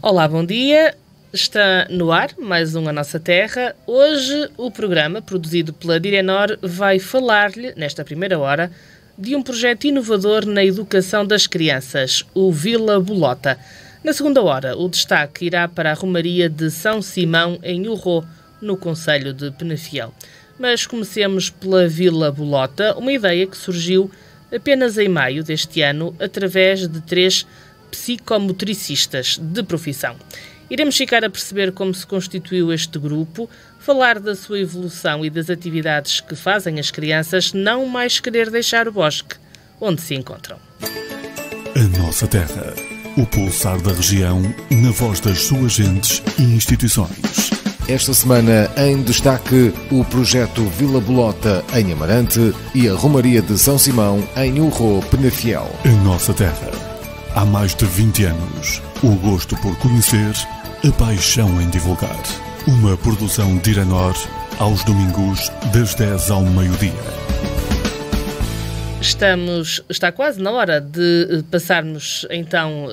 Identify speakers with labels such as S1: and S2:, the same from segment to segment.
S1: Olá, bom dia. Está no ar mais um A Nossa Terra. Hoje o programa, produzido pela Direnor, vai falar-lhe, nesta primeira hora, de um projeto inovador na educação das crianças, o Vila Bolota. Na segunda hora, o destaque irá para a Romaria de São Simão, em Urro, no concelho de Penafiel. Mas comecemos pela Vila Bolota, uma ideia que surgiu apenas em maio deste ano, através de 3 psicomotricistas de profissão. Iremos ficar a perceber como se constituiu este grupo, falar da sua evolução e das atividades que fazem as crianças não mais querer deixar o bosque onde se encontram.
S2: A Nossa Terra, o pulsar da região, na voz das suas gentes e instituições.
S3: Esta semana, em destaque, o projeto Vila Bolota, em Amarante, e a Romaria de São Simão, em Urro, Penafiel.
S2: A Nossa Terra. Há mais de 20 anos, o gosto por conhecer, a paixão em divulgar. Uma produção Direnor, aos domingos, das 10 ao meio-dia.
S1: Está quase na hora de passarmos então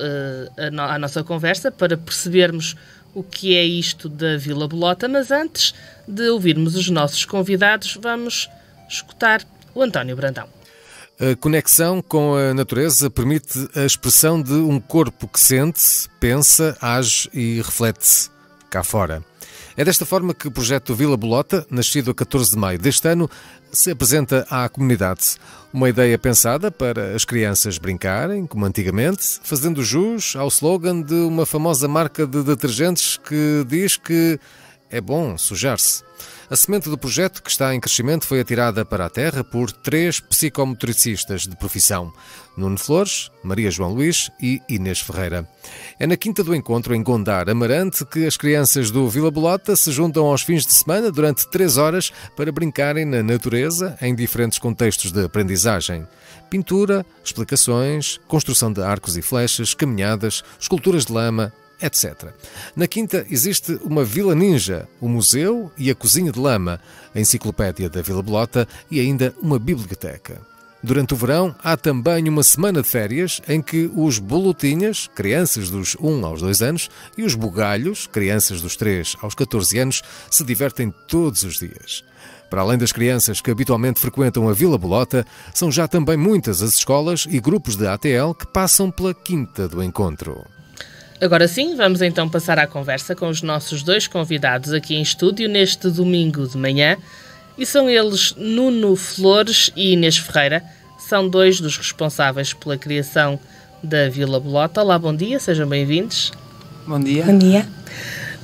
S1: à nossa conversa para percebermos o que é isto da Vila Bolota, mas antes de ouvirmos os nossos convidados, vamos escutar o António Brandão.
S3: A conexão com a natureza permite a expressão de um corpo que sente, pensa, age e reflete-se cá fora. É desta forma que o projeto Vila Bolota, nascido a 14 de maio deste ano, se apresenta à comunidade. Uma ideia pensada para as crianças brincarem, como antigamente, fazendo jus ao slogan de uma famosa marca de detergentes que diz que é bom sujar-se. A semente do projeto, que está em crescimento, foi atirada para a terra por 3 psicomotricistas de profissão: Nuno Flores, Maria João Luís e Inês Ferreira. É na Quinta do Encontro, em Gondar, Amarante, que as crianças do Vila Bolota se juntam aos fins de semana durante 3 horas para brincarem na natureza em diferentes contextos de aprendizagem. Pintura, explicações, construção de arcos e flechas, caminhadas, esculturas de lama, etc. Na Quinta existe uma Vila Ninja, o museu e a cozinha de lama, a enciclopédia da Vila Bolota e ainda uma biblioteca. Durante o verão há também uma semana de férias em que os bolotinhas, crianças dos 1 aos 2 anos, e os bugalhos, crianças dos 3 aos 14 anos, se divertem todos os dias. Para além das crianças que habitualmente frequentam a Vila Bolota, são já também muitas as escolas e grupos de ATL que passam pela Quinta do Encontro.
S1: Agora sim, vamos então passar à conversa com os nossos 2 convidados aqui em estúdio neste domingo de manhã. E são eles Nuno Flores e Inês Ferreira. São 2 dos responsáveis pela criação da Vila Bolota. Olá, bom dia, sejam bem-vindos.
S4: Bom dia.
S5: Bom dia.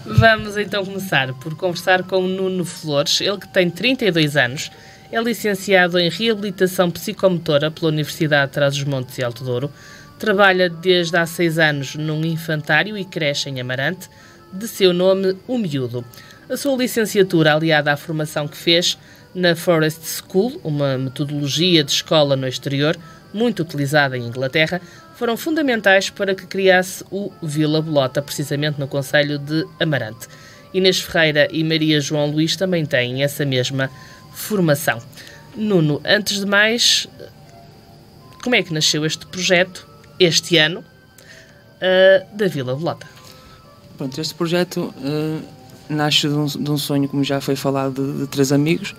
S1: Vamos então começar por conversar com o Nuno Flores. Ele que tem 32 anos, é licenciado em Reabilitação Psicomotora pela Universidade de Trás-os-Montes e Alto Douro. Trabalha desde há 6 anos num infantário e creche em Amarante, de seu nome O Miúdo. A sua licenciatura, aliada à formação que fez na Forest School, uma metodologia de escola no exterior, muito utilizada em Inglaterra, foram fundamentais para que criasse o Vila Bolota, precisamente no concelho de Amarante. Inês Ferreira e Maria João Luís também têm essa mesma formação. Nuno, antes de mais, como é que nasceu este projeto, este ano, da Vila Bolota?
S4: Pronto, este projeto nasce de um sonho, como já foi falado, de 3 amigos,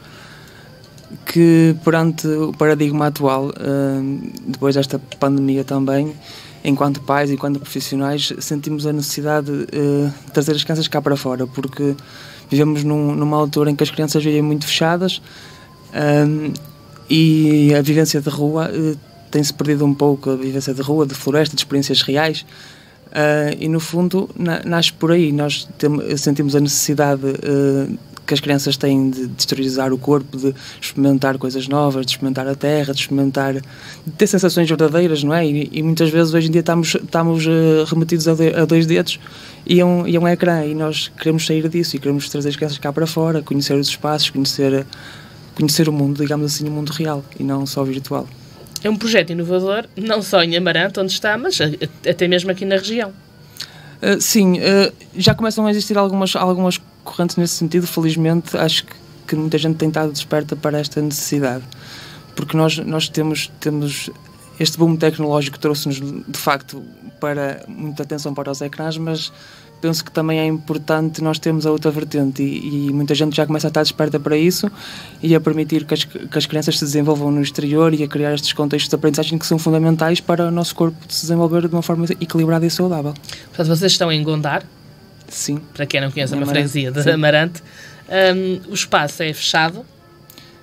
S4: que perante o paradigma atual, depois desta pandemia também, enquanto pais e enquanto profissionais, sentimos a necessidade de trazer as crianças cá para fora, porque vivemos numa altura em que as crianças vivem muito fechadas e a vivência de rua tem-se perdido um pouco, a vivência de rua, de floresta, de experiências reais, e no fundo nasce por aí. Nós sentimos a necessidade que as crianças têm de exteriorizar o corpo, de experimentar coisas novas, de experimentar a terra, de ter sensações verdadeiras, não é? E muitas vezes hoje em dia estamos remetidos a 2 dedos e a um ecrã, e nós queremos sair disso e queremos trazer as crianças cá para fora, conhecer os espaços, conhecer o mundo, digamos assim, o mundo real e não só virtual.
S1: É um projeto inovador, não só em Amarante, onde está, mas até mesmo aqui na região.
S4: Sim, já começam a existir algumas correntes nesse sentido. Felizmente, acho que muita gente tem estado desperta para esta necessidade. Porque nós temos este boom tecnológico trouxe-nos, de facto, para muita atenção para os ecrãs, mas penso que também é importante nós termos a outra vertente e muita gente já começa a estar desperta para isso e a permitir que as crianças se desenvolvam no exterior e a criar estes contextos de aprendizagem que são fundamentais para o nosso corpo se desenvolver de uma forma equilibrada e saudável.
S1: Portanto, vocês estão em Gondar?
S4: Sim.
S1: Para quem não conhece, é uma freguesia de Amarante. O espaço é fechado?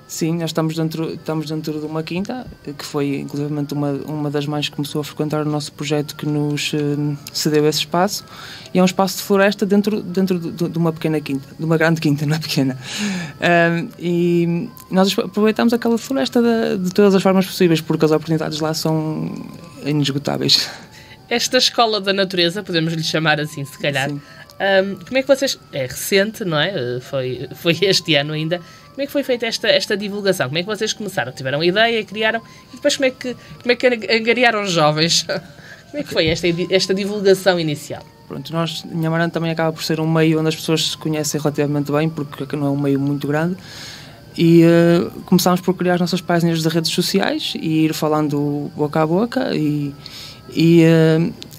S4: Sim, nós estamos dentro de uma quinta, que foi inclusivamente uma das mães que começou a frequentar o nosso projeto que nos cedeu esse espaço, e é um espaço de floresta dentro de uma pequena quinta, de uma grande quinta, não é pequena. E nós aproveitamos aquela floresta de todas as formas possíveis, porque as oportunidades lá são inesgotáveis.
S1: Esta escola da natureza, podemos lhe chamar assim, se calhar, como é que vocês... É recente, não é? Foi este ano ainda. Como é que foi feita esta divulgação? Como é que vocês começaram? Tiveram a ideia, criaram, e depois como é que angariaram os jovens? Como é que foi esta divulgação inicial?
S4: Pronto, nós, em Amarante também acaba por ser um meio onde as pessoas se conhecem relativamente bem, porque não é um meio muito grande, e começámos por criar as nossas páginas de redes sociais e ir falando boca a boca, e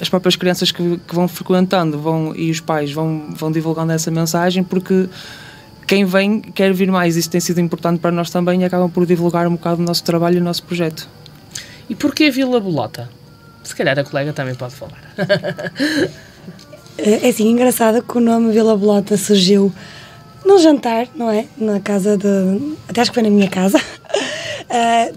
S4: as próprias crianças que vão frequentando e os pais vão divulgando essa mensagem, porque quem vem quer vir mais. Isso tem sido importante para nós também e acabam por divulgar um bocado o nosso trabalho e o nosso projeto.
S1: E porquê Vila Bolota? Se calhar a colega também pode falar.
S5: É assim, engraçado que o nome Vila Bolota surgiu num jantar, não é? Na casa até acho que foi na minha casa.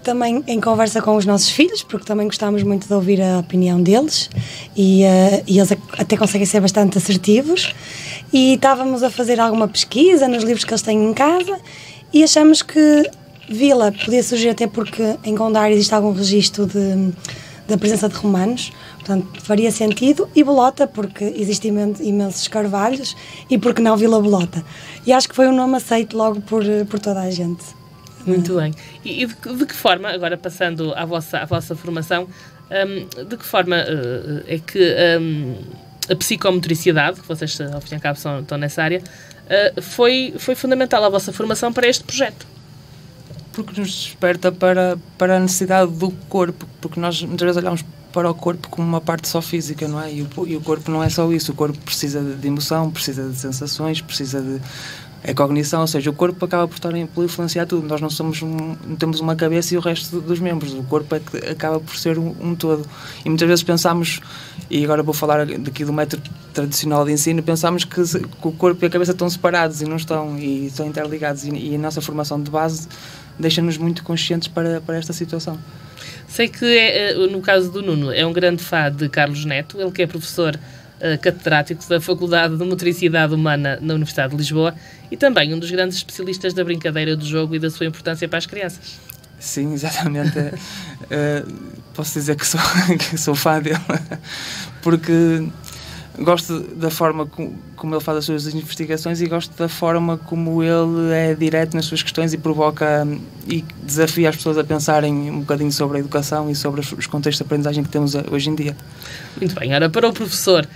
S5: Também em conversa com os nossos filhos, porque também gostávamos muito de ouvir a opinião deles e eles até conseguem ser bastante assertivos, e estávamos a fazer alguma pesquisa nos livros que eles têm em casa e achamos que Vila podia surgir até porque em Gondar existe algum registro da presença de romanos, portanto faria sentido, e Bolota porque existem imensos carvalhos, e porque não Vila Bolota, e acho que foi um nome aceito logo por toda a gente.
S1: Muito bem. E de que forma, agora passando à vossa formação, de que forma é que a psicomotricidade, que vocês ao fim e ao cabo estão nessa área, foi fundamental a vossa formação para este projeto?
S4: Porque nos desperta para a necessidade do corpo, porque nós muitas vezes olhamos para o corpo como uma parte só física, não é? E o corpo não é só isso, o corpo precisa de emoção, precisa de sensações, precisa de cognição, ou seja, o corpo acaba por influenciar tudo. Nós não temos uma cabeça e o resto dos membros, o corpo é que acaba por ser um todo. E muitas vezes pensamos, e agora vou falar daqui do método tradicional de ensino, pensamos que o corpo e a cabeça estão separados, e não estão, e estão interligados, e a nossa formação de base deixa-nos muito conscientes para esta situação.
S1: Sei que, no caso do Nuno, é um grande fã de Carlos Neto, ele que é professor catedrático da Faculdade de Motricidade Humana na Universidade de Lisboa e também um dos grandes especialistas da brincadeira do jogo e da sua importância para as crianças.
S4: Sim, exatamente. Posso dizer que sou fã dele, porque gosto da forma como ele faz as suas investigações e gosto da forma como ele é direto nas suas questões e provoca e desafia as pessoas a pensarem um bocadinho sobre a educação e sobre os contextos de aprendizagem que temos hoje em dia.
S1: Muito bem. Ora, para o professor,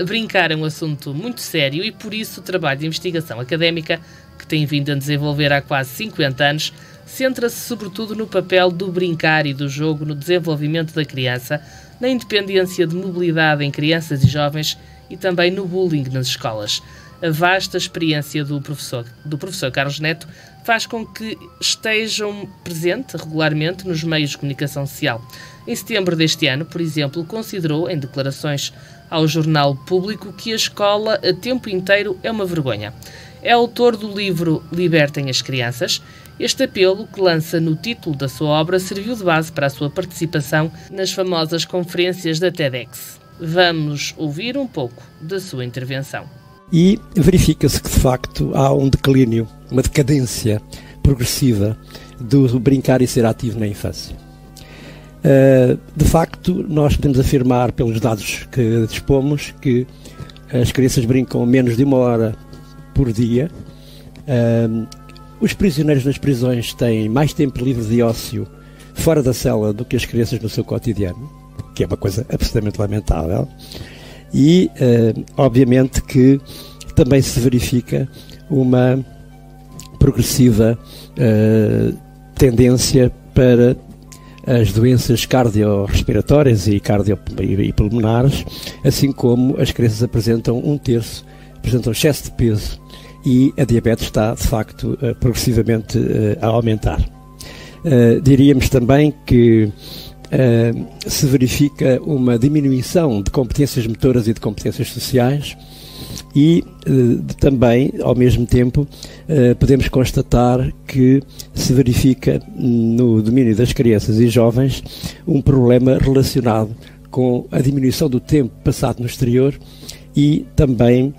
S1: brincar é um assunto muito sério e por isso o trabalho de investigação académica que tem vindo a desenvolver há quase 50 anos centra-se sobretudo no papel do brincar e do jogo no desenvolvimento da criança, na independência de mobilidade em crianças e jovens e também no bullying nas escolas. A vasta experiência do professor Carlos Neto faz com que estejam presentes regularmente nos meios de comunicação social. Em setembro deste ano, por exemplo, considerou, em declarações ao Jornal Público, que a escola a tempo inteiro é uma vergonha. É autor do livro Libertem as Crianças. Este apelo, que lança no título da sua obra, serviu de base para a sua participação nas famosas conferências da TEDx. Vamos ouvir um pouco da sua intervenção.
S6: E verifica-se que, de facto, há um declínio, uma decadência progressiva do brincar e ser ativo na infância. De facto, nós podemos afirmar, pelos dados que dispomos, que as crianças brincam menos de 1 hora por dia. Os prisioneiros nas prisões têm mais tempo livre de ócio fora da cela do que as crianças no seu cotidiano, que é uma coisa absolutamente lamentável. E, obviamente, que também se verifica uma progressiva tendência para as doenças cardiorrespiratórias e pulmonares, assim como as crianças apresentam apresentam excesso de peso e a diabetes está, de facto, progressivamente a aumentar. Diríamos também que se verifica uma diminuição de competências motoras e de competências sociais e também, ao mesmo tempo, podemos constatar que se verifica no domínio das crianças e jovens um problema relacionado com a diminuição do tempo passado no exterior e também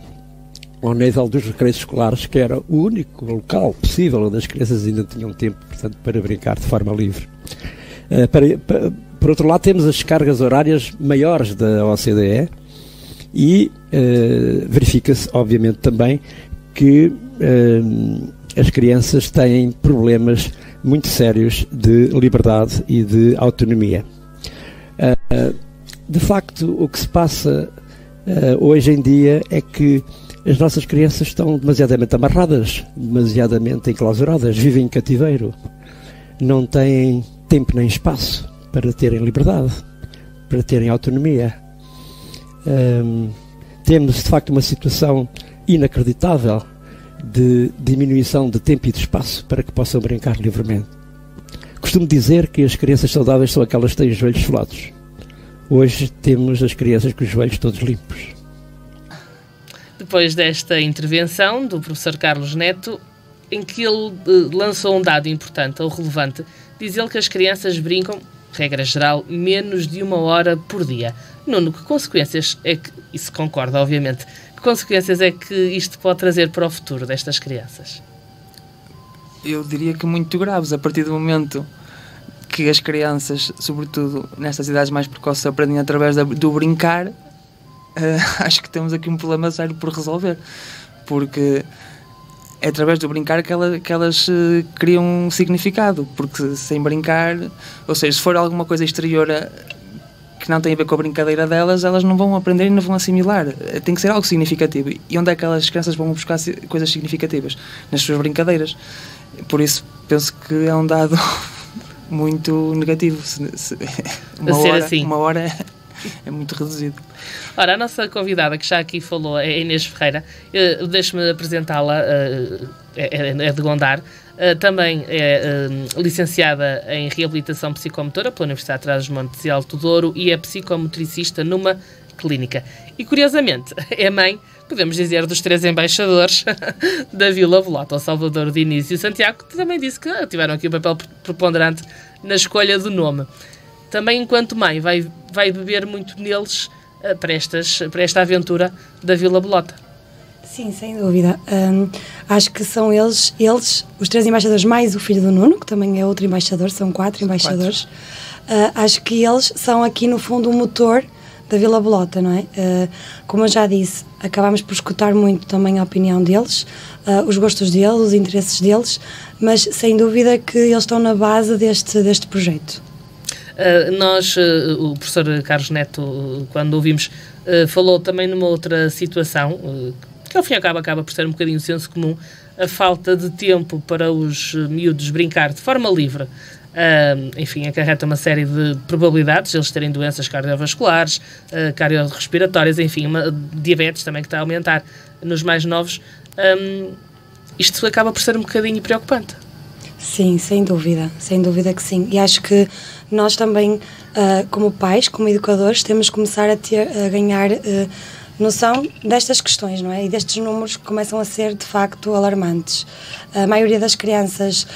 S6: ao nível dos recreios escolares, que era o único local possível onde as crianças ainda tinham tempo, portanto, para brincar de forma livre. Por outro lado, temos as cargas horárias maiores da OCDE e verifica-se, obviamente, também que as crianças têm problemas muito sérios de liberdade e de autonomia. De facto, o que se passa hoje em dia é que as nossas crianças estão demasiadamente amarradas, demasiadamente enclausuradas, vivem em cativeiro, não têm tempo nem espaço para terem liberdade, para terem autonomia. Temos, de facto, uma situação inacreditável de diminuição de tempo e de espaço para que possam brincar livremente. Costumo dizer que as crianças saudáveis são aquelas que têm os joelhos folados. Hoje temos as crianças com os joelhos todos limpos.
S1: Depois desta intervenção do professor Carlos Neto, em que ele lançou um dado importante ou relevante, diz ele que as crianças brincam, regra geral, menos de 1 hora por dia. Nuno, que consequências é que, isso concorda, obviamente, que consequências é que isto pode trazer para o futuro destas crianças?
S4: Eu diria que muito graves, a partir do momento que as crianças, sobretudo nestas idades mais precoces, aprendem através do brincar. Acho que temos aqui um problema sério por resolver, porque é através do brincar que elas criam um significado, porque sem brincar, ou seja, se for alguma coisa exterior que não tem a ver com a brincadeira delas, elas não vão aprender e não vão assimilar. Tem que ser algo significativo. E onde é que as crianças vão buscar coisas significativas? Nas suas brincadeiras. Por isso, penso que é um dado muito negativo. Uma hora é muito reduzido.
S1: Ora, a nossa convidada, que já aqui falou, é Inês Ferreira. Deixe-me apresentá-la, é de Gondar. Também é licenciada em Reabilitação Psicomotora pela Universidade de Trás-os-Montes e Alto Douro e é psicomotricista numa clínica. E, curiosamente, é mãe, podemos dizer, dos 3 embaixadores da Vila Bolota, o Salvador Diniz e o Santiago, que também disse que tiveram aqui um papel preponderante na escolha do nome. Também, enquanto mãe, vai beber muito neles para esta aventura da Vila Bolota.
S5: Sim, sem dúvida. Acho que são eles, os 3 embaixadores, mais o filho do Nuno, que também é outro embaixador, são 4 embaixadores. Acho que eles são aqui, no fundo, o motor da Vila Bolota, não é? Como eu já disse, acabamos por escutar muito também a opinião deles, os gostos deles, os interesses deles, mas sem dúvida que eles estão na base deste projeto.
S1: O professor Carlos Neto, quando ouvimos, falou também numa outra situação, que ao fim e ao cabo acaba por ser um bocadinho senso comum, a falta de tempo para os miúdos brincar de forma livre. Enfim, acarreta uma série de probabilidades, eles terem doenças cardiovasculares, cardiorrespiratórias, enfim, diabetes também que está a aumentar nos mais novos. Isto acaba por ser um bocadinho preocupante.
S5: Sim, sem dúvida que sim. E acho que nós também, como pais, como educadores, temos que começar a ganhar noção destas questões, não é? E destes números que começam a ser, de facto, alarmantes. A maioria das crianças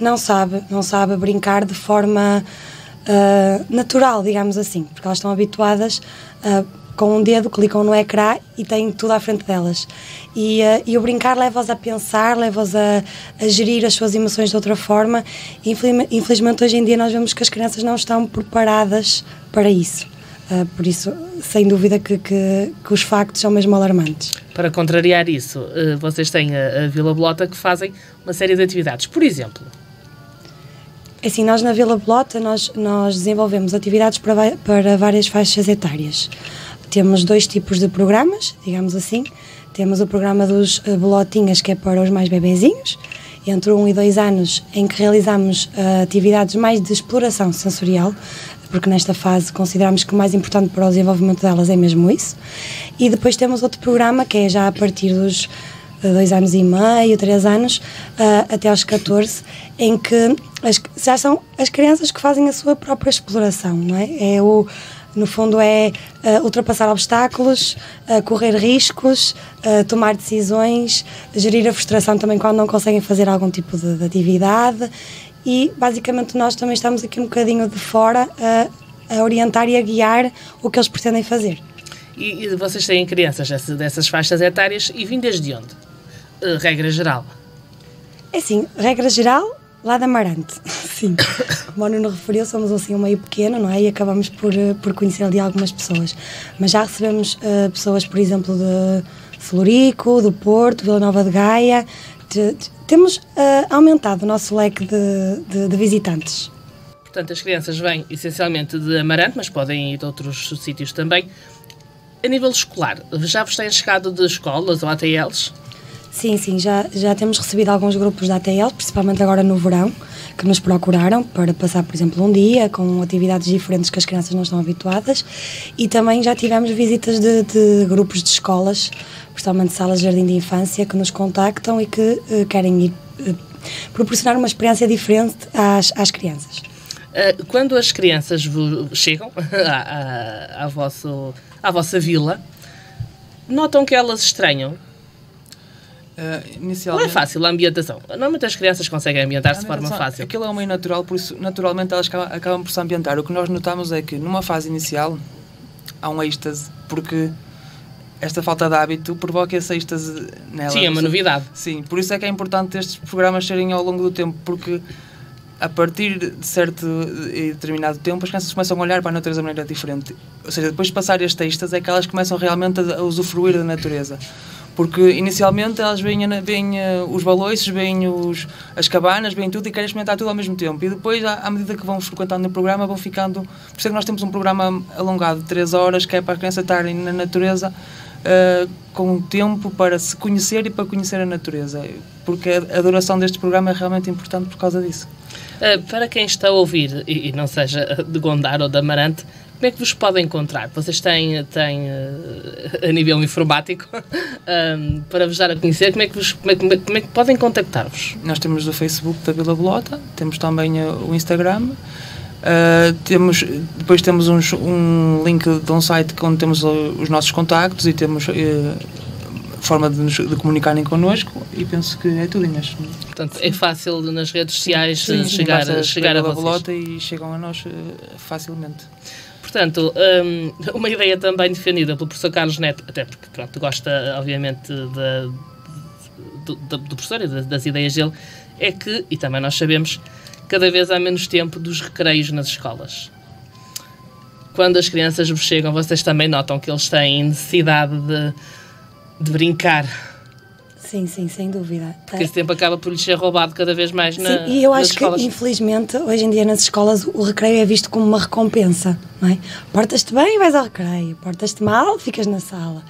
S5: não sabe brincar de forma natural, digamos assim, porque elas estão habituadas com um dedo, clicam no ecrã e têm tudo à frente delas. E o brincar leva-os a pensar, leva-os a gerir as suas emoções de outra forma. E, infelizmente, hoje em dia nós vemos que as crianças não estão preparadas para isso. Por isso, sem dúvida que os factos são mesmo alarmantes.
S1: Para contrariar isso, vocês têm a Vila Bolota, que fazem uma série de atividades. Por exemplo?
S5: Assim, nós na Vila Bolota nós desenvolvemos atividades para várias faixas etárias. Temos 2 tipos de programas, digamos assim. Temos o programa dos Bolotinhas, que é para os mais bebezinhos, entre 1 e 2 anos, em que realizamos atividades mais de exploração sensorial, porque nesta fase consideramos que o mais importante para o desenvolvimento delas é mesmo isso. E depois temos outro programa que é já a partir dos 2 anos e meio, 3 anos, até aos 14, em que já são as crianças que fazem a sua própria exploração, não é? No fundo é ultrapassar obstáculos, correr riscos, tomar decisões, gerir a frustração também quando não conseguem fazer algum tipo de atividade. E, basicamente, nós também estamos aqui um bocadinho de fora a orientar e a guiar o que eles pretendem fazer.
S1: E vocês têm crianças dessas faixas etárias e vindas de onde? Regra geral? É
S5: assim, regra geral, lá de Amarante. Sim. Como o Nuno referiu, somos assim um meio pequeno, não é? E acabamos por conhecer ali algumas pessoas. Mas já recebemos pessoas, por exemplo, de Florico, do Porto, Vila Nova de Gaia. Temos aumentado o nosso leque de visitantes.
S1: Portanto, as crianças vêm essencialmente de Amarante, mas podem ir de outros sítios também. A nível escolar, já vos têm chegado de escolas ou ATLs?
S5: Sim, já temos recebido alguns grupos da ATL, principalmente agora no verão, que nos procuraram para passar, por exemplo, um dia com atividades diferentes que as crianças não estão habituadas, e também já tivemos visitas de grupos de escolas, principalmente salas de jardim de infância, que nos contactam e que querem ir proporcionar uma experiência diferente às crianças.
S1: Quando as crianças chegam à vossa vila, notam que elas estranham? Não é fácil a ambientação. Normalmente as crianças conseguem ambientar-se de forma fácil.
S4: Aquilo é um meio natural, por isso naturalmente elas acabam por se ambientar. O que nós notamos é que numa fase inicial há um êxtase, porque esta falta de hábito provoca esse êxtase nela.
S1: Sim, é uma novidade.
S4: Sim, por isso é que é importante estes programas serem ao longo do tempo, porque a partir de certo e determinado tempo as crianças começam a olhar para a natureza de maneira diferente. Ou seja, depois de passar este êxtase é que elas começam realmente a usufruir da natureza. Porque inicialmente elas veem os baloiços, veem as cabanas, veem tudo e querem experimentar tudo ao mesmo tempo. E depois, à medida que vão frequentando o programa, vão ficando... Por isso é que nós temos um programa alongado de 3 horas, que é para a criança estarem na natureza com tempo para se conhecer e para conhecer a natureza. Porque a duração deste programa é realmente importante por causa disso.
S1: Para quem está a ouvir, e não seja de Gondar ou de Amarante, como é que vos podem encontrar? Vocês têm a nível informático, para vos dar a conhecer, como é que podem contactar-vos?
S4: Nós temos o Facebook da Vila Bolota, temos também o Instagram, depois temos um link de um site onde temos os nossos contactos e temos forma de comunicarem connosco, e penso que é tudo, Inês.
S1: Portanto, é fácil nas redes sociais chegar a vocês.
S4: Bolota e chegam a nós facilmente.
S1: Portanto, uma ideia também defendida pelo professor Carlos Neto, até porque gosta, obviamente, do professor e das ideias dele, é que, e também nós sabemos, cada vez há menos tempo dos recreios nas escolas. Quando as crianças vos chegam, vocês também notam que eles têm necessidade de brincar.
S5: Sim, sem dúvida.
S1: Porque esse tempo acaba por lhes ser roubado cada vez mais nas escolas.
S5: Sim, e eu acho que, infelizmente, hoje em dia nas escolas o recreio é visto como uma recompensa, não é? Portas-te bem, vais ao recreio. Portas-te mal, ficas na sala.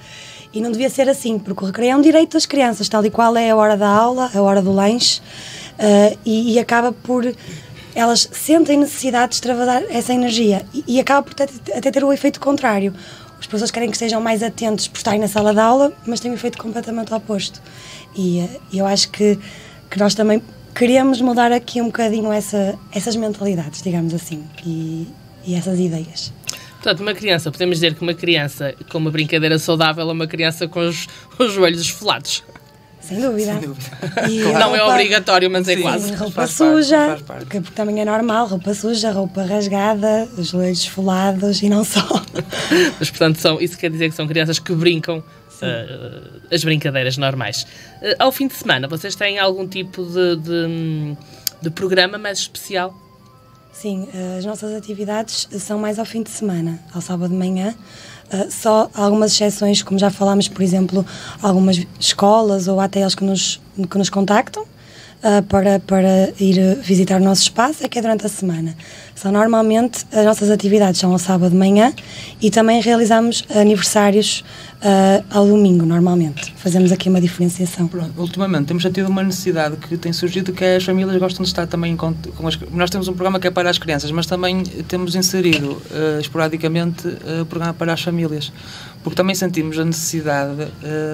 S5: E não devia ser assim, porque o recreio é um direito das crianças, tal e qual é a hora da aula, a hora do lanche, e acaba por... Elas sentem necessidade de extravasar essa energia e acaba por até ter o efeito contrário. Os professores querem que estejam mais atentos por estarem na sala de aula, mas tem um efeito completamente oposto. E eu acho que nós também queremos mudar aqui um bocadinho essas mentalidades, digamos assim, e essas ideias.
S1: Portanto, podemos dizer que uma criança com uma brincadeira saudável é uma criança com os joelhos esfolados.
S5: Sem dúvida.
S1: E não é obrigatório, mas é quase.
S5: Roupa suja, porque também é normal, roupa suja, roupa rasgada, os joelhos esfolados e não só.
S1: Mas, portanto, isso quer dizer que são crianças que brincam as brincadeiras normais. Ao fim de semana, vocês têm algum tipo de programa mais especial?
S5: Sim, as nossas atividades são mais ao fim de semana, ao sábado de manhã. Só algumas exceções, como já falámos, por exemplo, algumas escolas ou ATLs que nos contactam, para ir visitar o nosso espaço, é que é durante a semana. Normalmente as nossas atividades são ao sábado de manhã e também realizamos aniversários ao domingo, normalmente. Fazemos aqui uma diferenciação.
S4: Pronto, ultimamente temos tido uma necessidade que tem surgido, que é as famílias gostam de estar também com as... Nós temos um programa que é para as crianças, mas também temos inserido esporadicamente o programa para as famílias, porque também sentimos a necessidade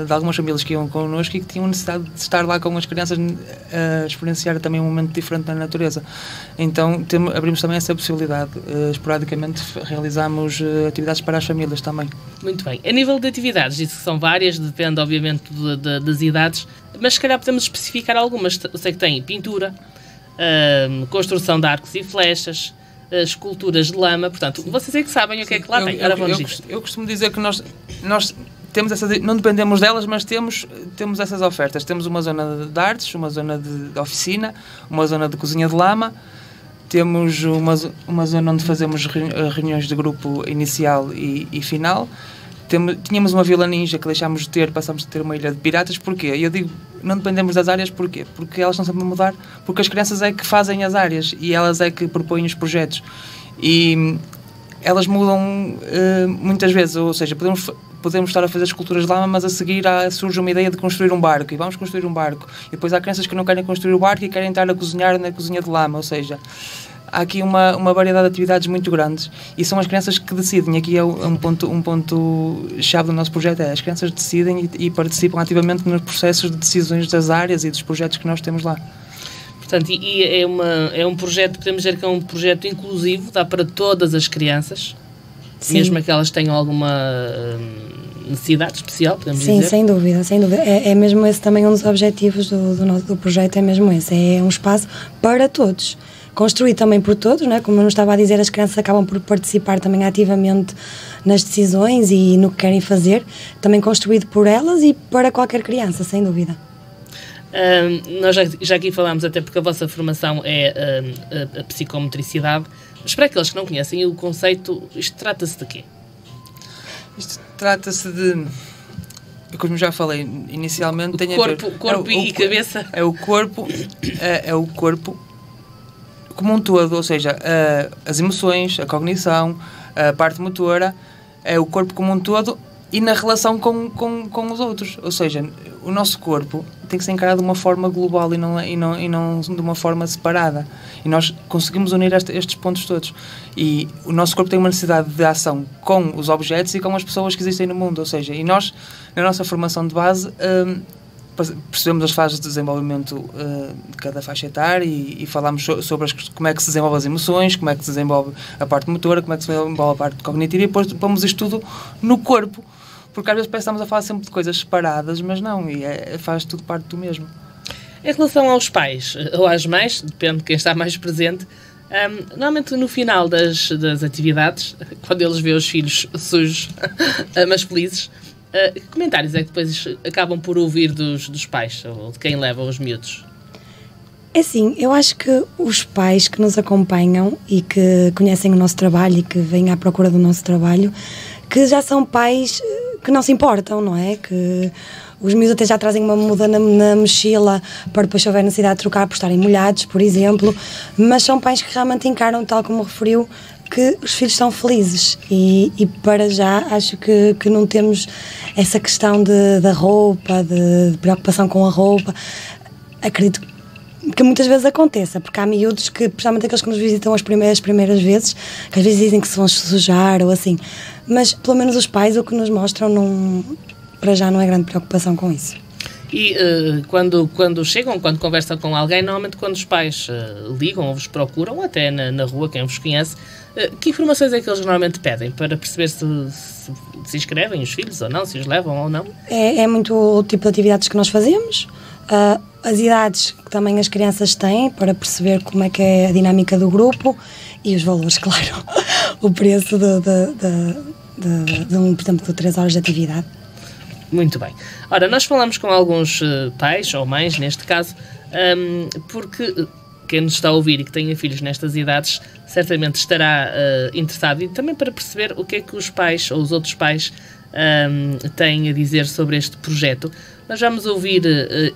S4: de algumas famílias que iam connosco e que tinham necessidade de estar lá com as crianças a experienciar também um momento diferente na natureza. Então abrimos também essa possibilidade. Esporadicamente realizamos atividades para as famílias também.
S1: Muito bem. A nível de atividades, disse que são várias, depende obviamente das idades, mas se calhar podemos especificar algumas. Eu sei que tem pintura, construção de arcos e flechas, esculturas de lama, portanto, vocês é que sabem o que é que lá tem.
S4: Eu costumo dizer que nós temos essas, não dependemos delas, mas temos essas ofertas. Temos uma zona de artes, uma zona de oficina, uma zona de cozinha de lama, temos uma zona onde fazemos reuniões de grupo inicial e final. Tínhamos uma vila ninja que deixámos de ter, passámos a ter uma ilha de piratas. Porquê? Eu digo, não dependemos das áreas, porquê? Porque elas estão sempre a mudar, porque as crianças é que fazem as áreas e elas é que propõem os projetos. E elas mudam muitas vezes, ou seja, podemos estar a fazer esculturas de lama, mas a seguir surge uma ideia de construir um barco, e vamos construir um barco. E depois há crianças que não querem construir o barco e querem estar a cozinhar na cozinha de lama, ou seja, há aqui uma variedade de atividades muito grandes e são as crianças que decidem. Aqui é um ponto-chave do nosso projeto, as crianças decidem e participam ativamente nos processos de decisões das áreas e dos projetos que nós temos lá.
S1: Portanto, é um projeto, podemos dizer que é um projeto inclusivo, dá para todas as crianças, sim, mesmo aquelas que tenham alguma necessidade especial, podemos dizer?
S5: Sim, sem dúvida. É mesmo esse também um dos objetivos do projeto, é mesmo esse, é um espaço para todos. Construído também por todos, não é? Como eu não estava a dizer, as crianças acabam por participar também ativamente nas decisões e no que querem fazer, também construído por elas e para qualquer criança, sem dúvida.
S1: Nós já aqui falámos, até porque a vossa formação é a psicomotricidade, mas para aqueles que não conhecem o conceito, isto trata-se de quê?
S4: Isto trata-se de, como já falei inicialmente, tem
S1: corpo e cabeça.
S4: É o corpo como um todo, ou seja, as emoções, a cognição, a parte motora, é o corpo como um todo e na relação com os outros. Ou seja, o nosso corpo tem que ser encarado de uma forma global e não de uma forma separada. E nós conseguimos unir estes pontos todos. E o nosso corpo tem uma necessidade de ação com os objetos e com as pessoas que existem no mundo. Ou seja, e nós, na nossa formação de base, percebemos as fases de desenvolvimento de cada faixa etária e falamos sobre como é que se desenvolvem as emoções, como é que se desenvolve a parte motora, como é que se desenvolve a parte cognitiva e depois pomos isto tudo no corpo, porque às vezes parece que estamos a falar sempre de coisas separadas, mas não, e faz tudo parte do mesmo.
S1: Em relação aos pais ou às mães, depende de quem está mais presente, normalmente no final das atividades, quando eles veem os filhos sujos, mas felizes, que comentários é que depois acabam por ouvir dos pais ou de quem leva os miúdos?
S5: É assim, eu acho que os pais que nos acompanham e que conhecem o nosso trabalho e que vêm à procura do nosso trabalho, que já são pais que não se importam, não é? Que os miúdos até já trazem uma muda na mochila para depois, se houver necessidade de trocar por estarem molhados, por exemplo, mas são pais que realmente encaram, tal como referiu, que os filhos são felizes e para já acho que não temos essa questão da roupa, de preocupação com a roupa. Acredito que muitas vezes aconteça, porque há miúdos que, principalmente aqueles que nos visitam as primeiras vezes, que às vezes dizem que se vão sujar ou assim, mas pelo menos os pais o que nos mostram para já não é grande preocupação com isso.
S1: E quando chegam, quando conversam com alguém, normalmente quando os pais ligam ou vos procuram, ou até na rua, quem vos conhece, que informações é que eles normalmente pedem para perceber se inscrevem os filhos ou não, se os levam ou não?
S5: É muito o tipo de atividades que nós fazemos, as idades que também as crianças têm para perceber como é que é a dinâmica do grupo e os valores, claro, o preço por exemplo, de 3 horas de atividade.
S1: Muito bem. Ora, nós falamos com alguns pais, ou mães, neste caso, porque quem nos está a ouvir e que tenha filhos nestas idades, certamente estará interessado e também para perceber o que é que os pais ou os outros pais tem a dizer sobre este projeto. Nós vamos ouvir,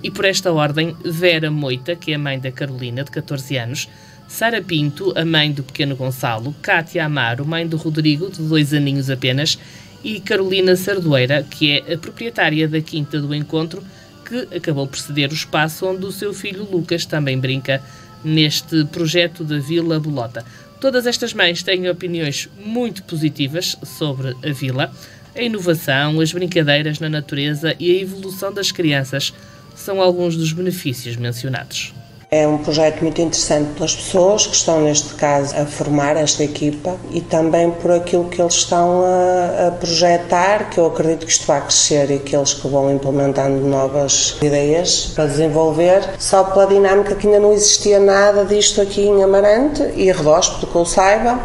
S1: e por esta ordem, Vera Moita, que é a mãe da Carolina, de 14 anos, Sara Pinto, a mãe do pequeno Gonçalo, Cátia Amaro, mãe do Rodrigo, de 2 aninhos apenas, e Carolina Sardoeira, que é a proprietária da Quinta do Encontro, que acabou por ceder o espaço onde o seu filho Lucas também brinca neste projeto da Vila Bolota. Todas estas mães têm opiniões muito positivas sobre a vila. A inovação, as brincadeiras na natureza e a evolução das crianças são alguns dos benefícios mencionados.
S7: É um projeto muito interessante pelas pessoas que estão, neste caso, a formar esta equipa e também por aquilo que eles estão a projetar, que eu acredito que isto vai crescer e aqueles que vão implementando novas ideias para desenvolver, só pela dinâmica que ainda não existia nada disto aqui em Amarante e arredores, pelo que eu saiba,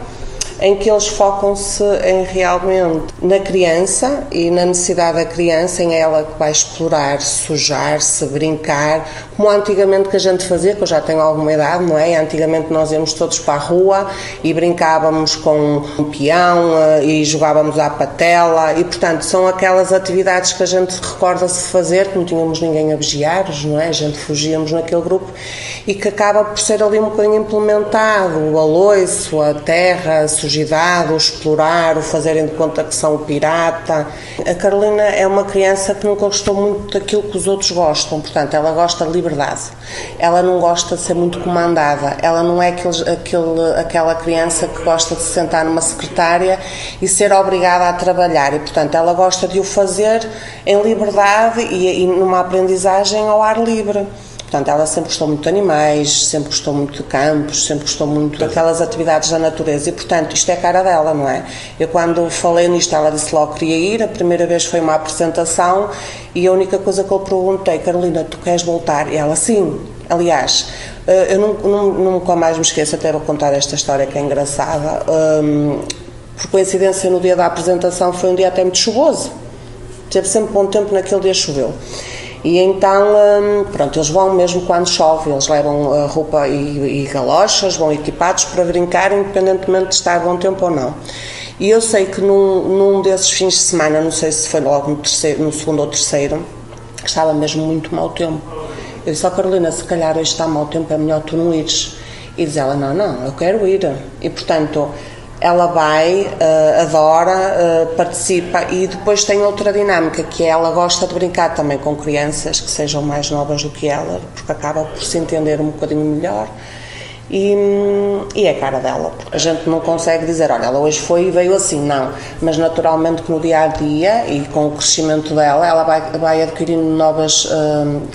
S7: em que eles focam-se realmente na criança e na necessidade da criança, em ela que vai explorar, sujar-se, brincar, como antigamente que a gente fazia, que eu já tenho alguma idade, não é? Antigamente nós íamos todos para a rua e brincávamos com um peão e jogávamos à patela e, portanto, são aquelas atividades que a gente recorda-se de fazer, que não tínhamos ninguém a vigiar-nos, não é? A gente fugíamos naquele grupo e que acaba por ser ali um bocadinho implementado, o aloiço, a terra, a sujidade, o explorar, o fazerem de conta que são o pirata. A Carolina é uma criança que nunca gostou muito daquilo que os outros gostam, portanto, ela gosta de liberdade. Ela não gosta de ser muito comandada, ela não é aquela criança que gosta de se sentar numa secretária e ser obrigada a trabalhar e, portanto, ela gosta de o fazer em liberdade e numa aprendizagem ao ar livre. Portanto, ela sempre gostou muito de animais, sempre gostou muito de campos, sempre gostou muito daquelas atividades da natureza e, portanto, isto é a cara dela, não é? Eu, quando falei nisto, ela disse logo que queria ir. A primeira vez foi uma apresentação e a única coisa que eu perguntei: Carolina, tu queres voltar? E ela, sim. Aliás, eu nunca mais me esqueço, até vou contar esta história que é engraçada. Por coincidência, no dia da apresentação foi um dia até muito chuvoso. Teve sempre bom tempo, naquele dia choveu. E então, pronto, eles vão mesmo quando chove, eles levam roupa e galochas, vão equipados para brincar, independentemente de estar bom tempo ou não. E eu sei que num desses fins de semana, não sei se foi logo no segundo ou terceiro, estava mesmo muito mau tempo. Eu disse: Carolina, se calhar hoje está mau tempo, é melhor tu não ires. E diz ela: não, eu quero ir. E, portanto, ela vai, adora, participa e depois tem outra dinâmica, que é ela gosta de brincar também com crianças que sejam mais novas do que ela, porque acaba por se entender um bocadinho melhor e é a cara dela. A gente não consegue dizer: olha, ela hoje foi e veio assim, não. Mas naturalmente que no dia-a-dia e com o crescimento dela, ela vai adquirindo novas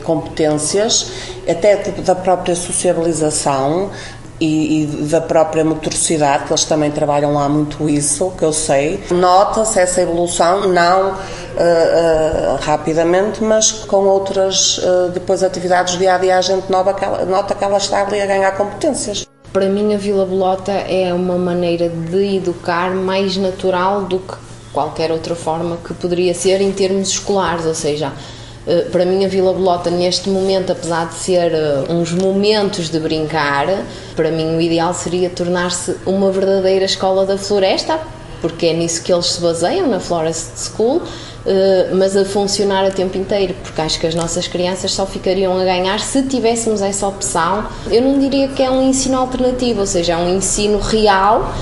S7: competências, até da própria sociabilização, e da própria motoricidade, que eles também trabalham lá muito isso, que eu sei. Nota-se essa evolução, não rapidamente, mas com outras depois atividades do dia-a-dia a gente nota que ela está ali a ganhar competências.
S8: Para mim a Vila Bolota é uma maneira de educar mais natural do que qualquer outra forma que poderia ser em termos escolares, ou seja, para mim a Vila Bolota neste momento, apesar de ser uns momentos de brincar, para mim o ideal seria tornar-se uma verdadeira escola da floresta, porque é nisso que eles se baseiam, na Forest School, mas a funcionar a tempo inteiro, porque acho que as nossas crianças só ficariam a ganhar se tivéssemos essa opção. Eu não diria que é um ensino alternativo, ou seja, é um ensino real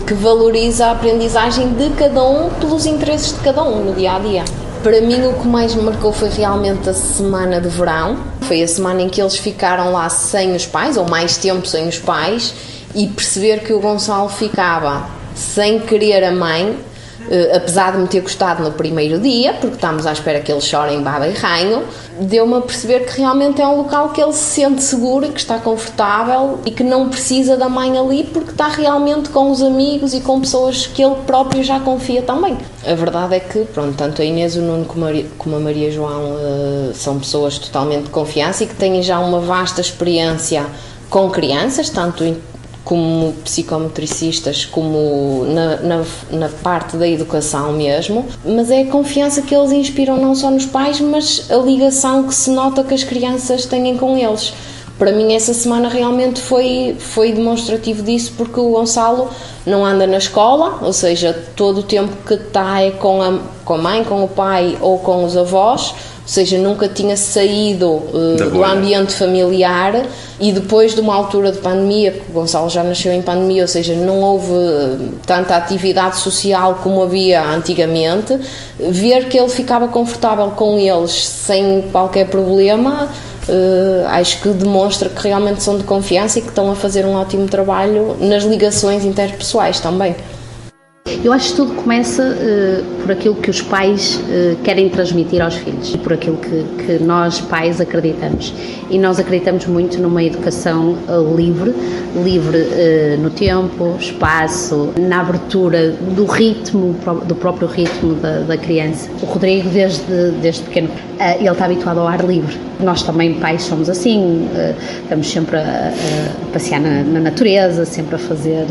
S8: que valoriza a aprendizagem de cada um pelos interesses de cada um no dia-a-dia. Para mim o que mais me marcou foi realmente a semana de verão. Foi a semana em que eles ficaram lá sem os pais, ou mais tempo sem os pais, e perceber que o Gonçalo ficava sem querer a mãe, apesar de me ter gostado no primeiro dia, porque estamos à espera que ele chore em baba e ranho, deu-me a perceber que realmente é um local que ele se sente seguro, que está confortável e que não precisa da mãe ali, porque está realmente com os amigos e com pessoas que ele próprio já confia também. A verdade é que, pronto, tanto a Inês, o Nuno como a Maria João são pessoas totalmente de confiança e que têm já uma vasta experiência com crianças, tanto como psicometricistas, como na parte da educação mesmo, mas é a confiança que eles inspiram não só nos pais, mas a ligação que se nota que as crianças têm com eles. Para mim essa semana realmente foi demonstrativo disso, porque o Gonçalo não anda na escola, ou seja, todo o tempo que está é com a mãe, com o pai ou com os avós, ou seja, nunca tinha saído do ambiente familiar, e depois de uma altura de pandemia, porque o Gonçalo já nasceu em pandemia, ou seja, não houve tanta atividade social como havia antigamente, ver que ele ficava confortável com eles sem qualquer problema, acho que demonstra que realmente são de confiança e que estão a fazer um ótimo trabalho nas ligações interpessoais também.
S9: Eu acho que tudo começa por aquilo que os pais querem transmitir aos filhos e por aquilo que nós pais acreditamos. E nós acreditamos muito numa educação livre no tempo, espaço, na abertura do ritmo, do próprio ritmo da criança. O Rodrigo, desde pequeno, ele está habituado ao ar livre. Nós também, pais, somos assim, estamos sempre a passear na natureza, sempre a fazer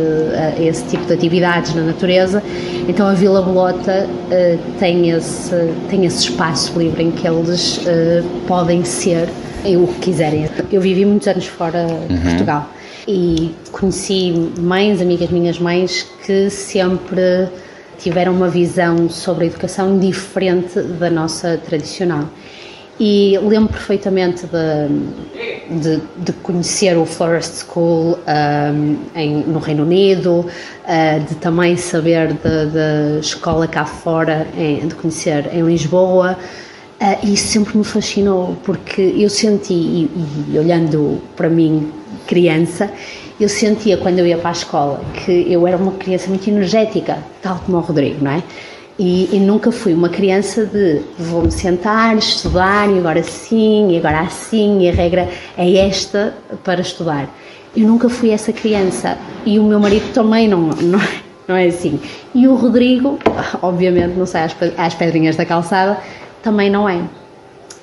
S9: esse tipo de atividades na natureza. Então a Vila Bolota tem esse espaço livre em que eles podem ser o que quiserem. Eu vivi muitos anos fora de Portugal e conheci amigas minhas mães, que sempre tiveram uma visão sobre a educação diferente da nossa tradicional. E lembro perfeitamente de conhecer o Florist School no Reino Unido, de também saber da escola cá fora, de conhecer em Lisboa, e isso sempre me fascinou, porque eu senti, e olhando para mim criança, eu sentia quando eu ia para a escola que eu era uma criança muito energética, tal como o Rodrigo, não é? E nunca fui uma criança de vou-me sentar, estudar, e agora sim, e agora assim, e a regra é esta para estudar. Eu nunca fui essa criança, e o meu marido também não é assim. E o Rodrigo, obviamente, não sei, às pedrinhas da calçada, também não é.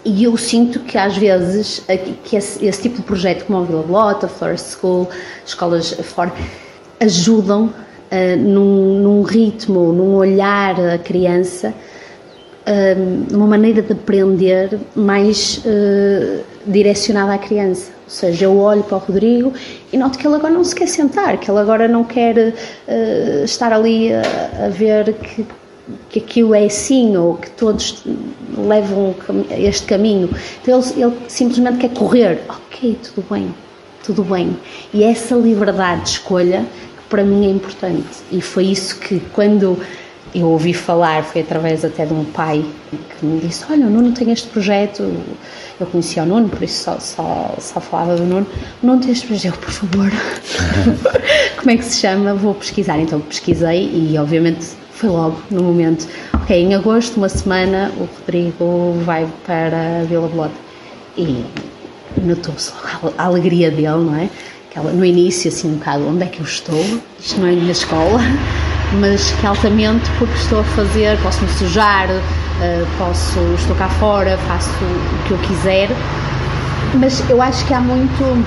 S9: E eu sinto que às vezes que esse tipo de projeto como a Vila Bolota, Florist School, escolas fora, ajudam num ritmo, num olhar a criança, numa maneira de aprender mais direcionada à criança. Ou seja, eu olho para o Rodrigo e noto que ele agora não se quer sentar, que ele agora não quer estar ali a ver que aquilo é assim, ou que todos levam este caminho. Então ele simplesmente quer correr. Ok, tudo bem. E essa liberdade de escolha, para mim, é importante. E foi isso que, quando eu ouvi falar, foi através até de um pai que me disse: olha, o Nuno tem este projeto. Eu conhecia o Nuno, por isso só falava do Nuno. O Nuno tem este projeto, por favor. Como é que se chama? Vou pesquisar. Então pesquisei e, obviamente, foi logo no momento. Ok, em agosto, uma semana, o Rodrigo vai para a Vila Bolota. E notou-se a alegria dele, não é? No início, assim, um bocado, onde é que eu estou? Isto não é a minha escola, mas que altamente, porque estou a fazer, posso-me sujar, estou cá fora, faço o que eu quiser, mas eu acho que há muito,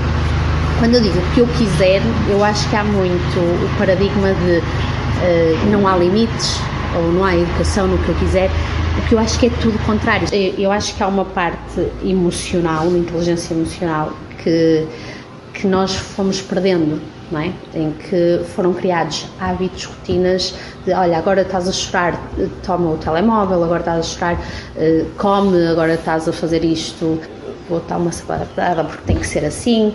S9: quando eu digo o que eu quiser, eu acho que há muito o paradigma de não há limites, ou não há educação no que eu quiser, porque eu acho que é tudo o contrário. Eu acho que há uma parte emocional, uma inteligência emocional, que nós fomos perdendo, não é? Em que foram criados hábitos, rotinas de, olha, agora estás a chorar, toma o telemóvel, agora estás a chorar, come, agora estás a fazer isto, vou dar uma sabadada porque tem que ser assim.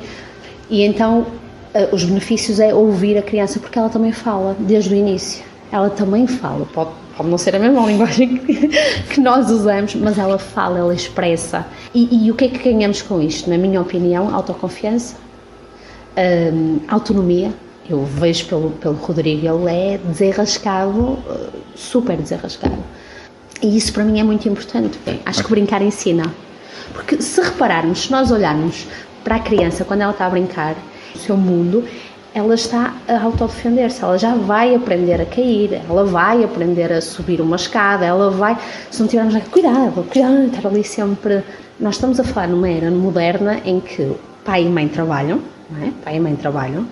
S9: E então os benefícios é ouvir a criança, porque ela também fala desde o início. Ela também fala, pode não ser a mesma linguagem que nós usamos, mas ela fala, ela expressa. E o que é que ganhamos com isto? Na minha opinião, autoconfiança, autonomia. Eu vejo pelo Rodrigo, ele é desenrascado, super desenrascado, e isso para mim é muito importante. Acho que brincar ensina, porque se repararmos, se nós olharmos para a criança quando ela está a brincar no seu mundo, ela está a autodefender-se, ela já vai aprender a cair, ela vai aprender a subir uma escada, ela vai, se não tivermos cuidado, estar ali sempre. Nós estamos a falar numa era moderna em que pai e mãe trabalham, não é? Pai e mãe trabalham,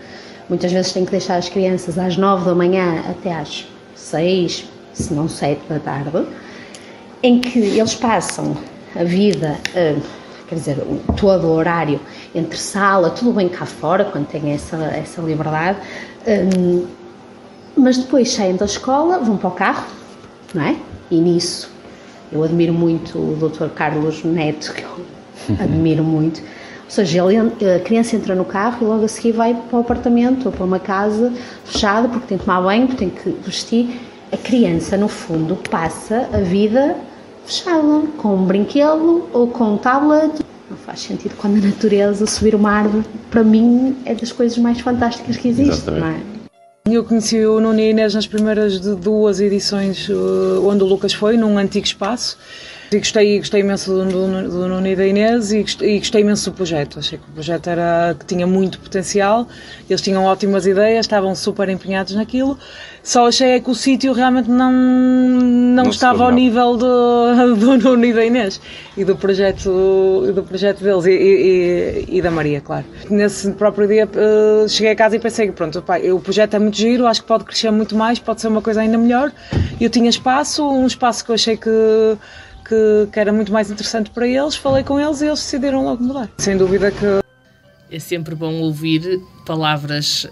S9: muitas vezes têm que deixar as crianças às 9 da manhã até às 6, se não 7 da tarde, em que eles passam a vida, quer dizer, todo o horário entre sala, tudo bem cá fora, quando tem essa liberdade, mas depois saem da escola, vão para o carro, não é? E nisso eu admiro muito o Dr. Carlos Neto, que eu admiro muito. Ou seja, a criança entra no carro e logo a seguir vai para o apartamento ou para uma casa fechada, porque tem que tomar banho, porque tem que vestir. A criança, no fundo, passa a vida fechada, com um brinquedo ou com um tablet. Não faz sentido quando a natureza, subir uma árvore, para mim, é das coisas mais fantásticas que existem, não é?
S10: Eu conheci o Nuno e a Inês nas primeiras de 2 edições onde o Lucas foi, num antigo espaço. E gostei imenso do Nuno e da Inês e gostei imenso do projeto. Achei que o projeto que tinha muito potencial, eles tinham ótimas ideias, estavam super empenhados naquilo. Só achei que o sítio realmente não estava ao nível do Nuno e da Inês e do projeto deles e da Maria, claro. Nesse próprio dia cheguei a casa e pensei que pronto, o projeto é muito giro, acho que pode crescer muito mais, pode ser uma coisa ainda melhor. Eu tinha um espaço que eu achei que era muito mais interessante para eles, falei com eles e eles decidiram logo mudar. Sem dúvida que...
S1: É sempre bom ouvir palavras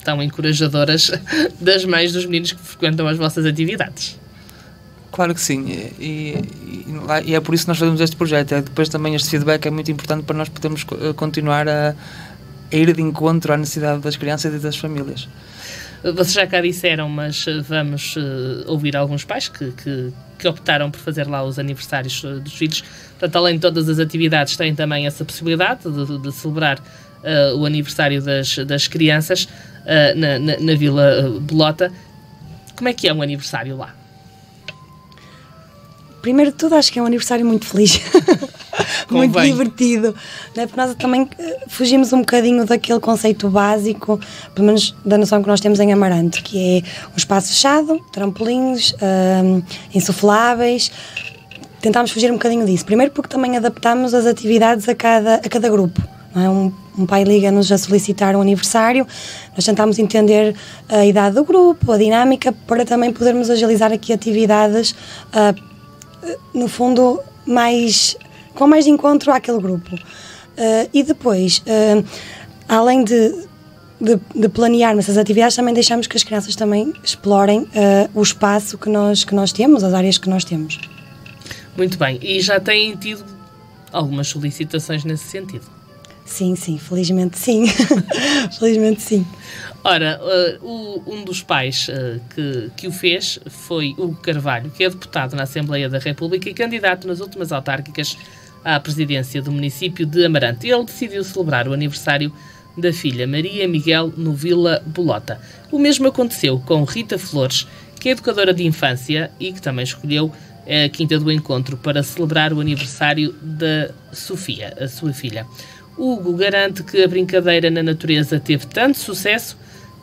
S1: tão encorajadoras das mães dos meninos que frequentam as vossas atividades.
S4: Claro que sim, e é por isso que nós fazemos este projeto. Depois também este feedback é muito importante para nós podermos continuar a ir de encontro à necessidade das crianças e das famílias.
S1: Vocês já cá disseram, mas vamos ouvir alguns pais que optaram por fazer lá os aniversários dos filhos. Portanto, além de todas as atividades, têm também essa possibilidade de celebrar o aniversário das crianças na Vila Bolota. Como é que é um aniversário lá?
S5: Primeiro de tudo, acho que é um aniversário muito feliz. Muito divertido, né? Porque nós também fugimos um bocadinho daquele conceito básico, pelo menos da noção que nós temos em Amarante, que é um espaço fechado, trampolins, insufláveis. Tentámos fugir um bocadinho disso. Primeiro porque também adaptámos as atividades a cada grupo. Não é? Um pai liga-nos a solicitar um aniversário, nós tentámos entender a idade do grupo, a dinâmica, para também podermos agilizar aqui atividades, no fundo, com mais de encontro àquele grupo. E depois, além de planearmos essas atividades, também deixamos que as crianças também explorem o espaço que nós temos, as áreas que nós temos.
S1: Muito bem. E já têm tido algumas solicitações nesse sentido?
S5: Sim, felizmente sim. Felizmente sim.
S1: Ora, um dos pais que o fez foi Hugo Carvalho, que é deputado na Assembleia da República e candidato nas últimas autárquicas à presidência do município de Amarante. Ele decidiu celebrar o aniversário da filha Maria Miguel no Vila Bolota. O mesmo aconteceu com Rita Flores, que é educadora de infância e que também escolheu a Quinta do Encontro para celebrar o aniversário da Sofia, a sua filha. Hugo garante que a brincadeira na natureza teve tanto sucesso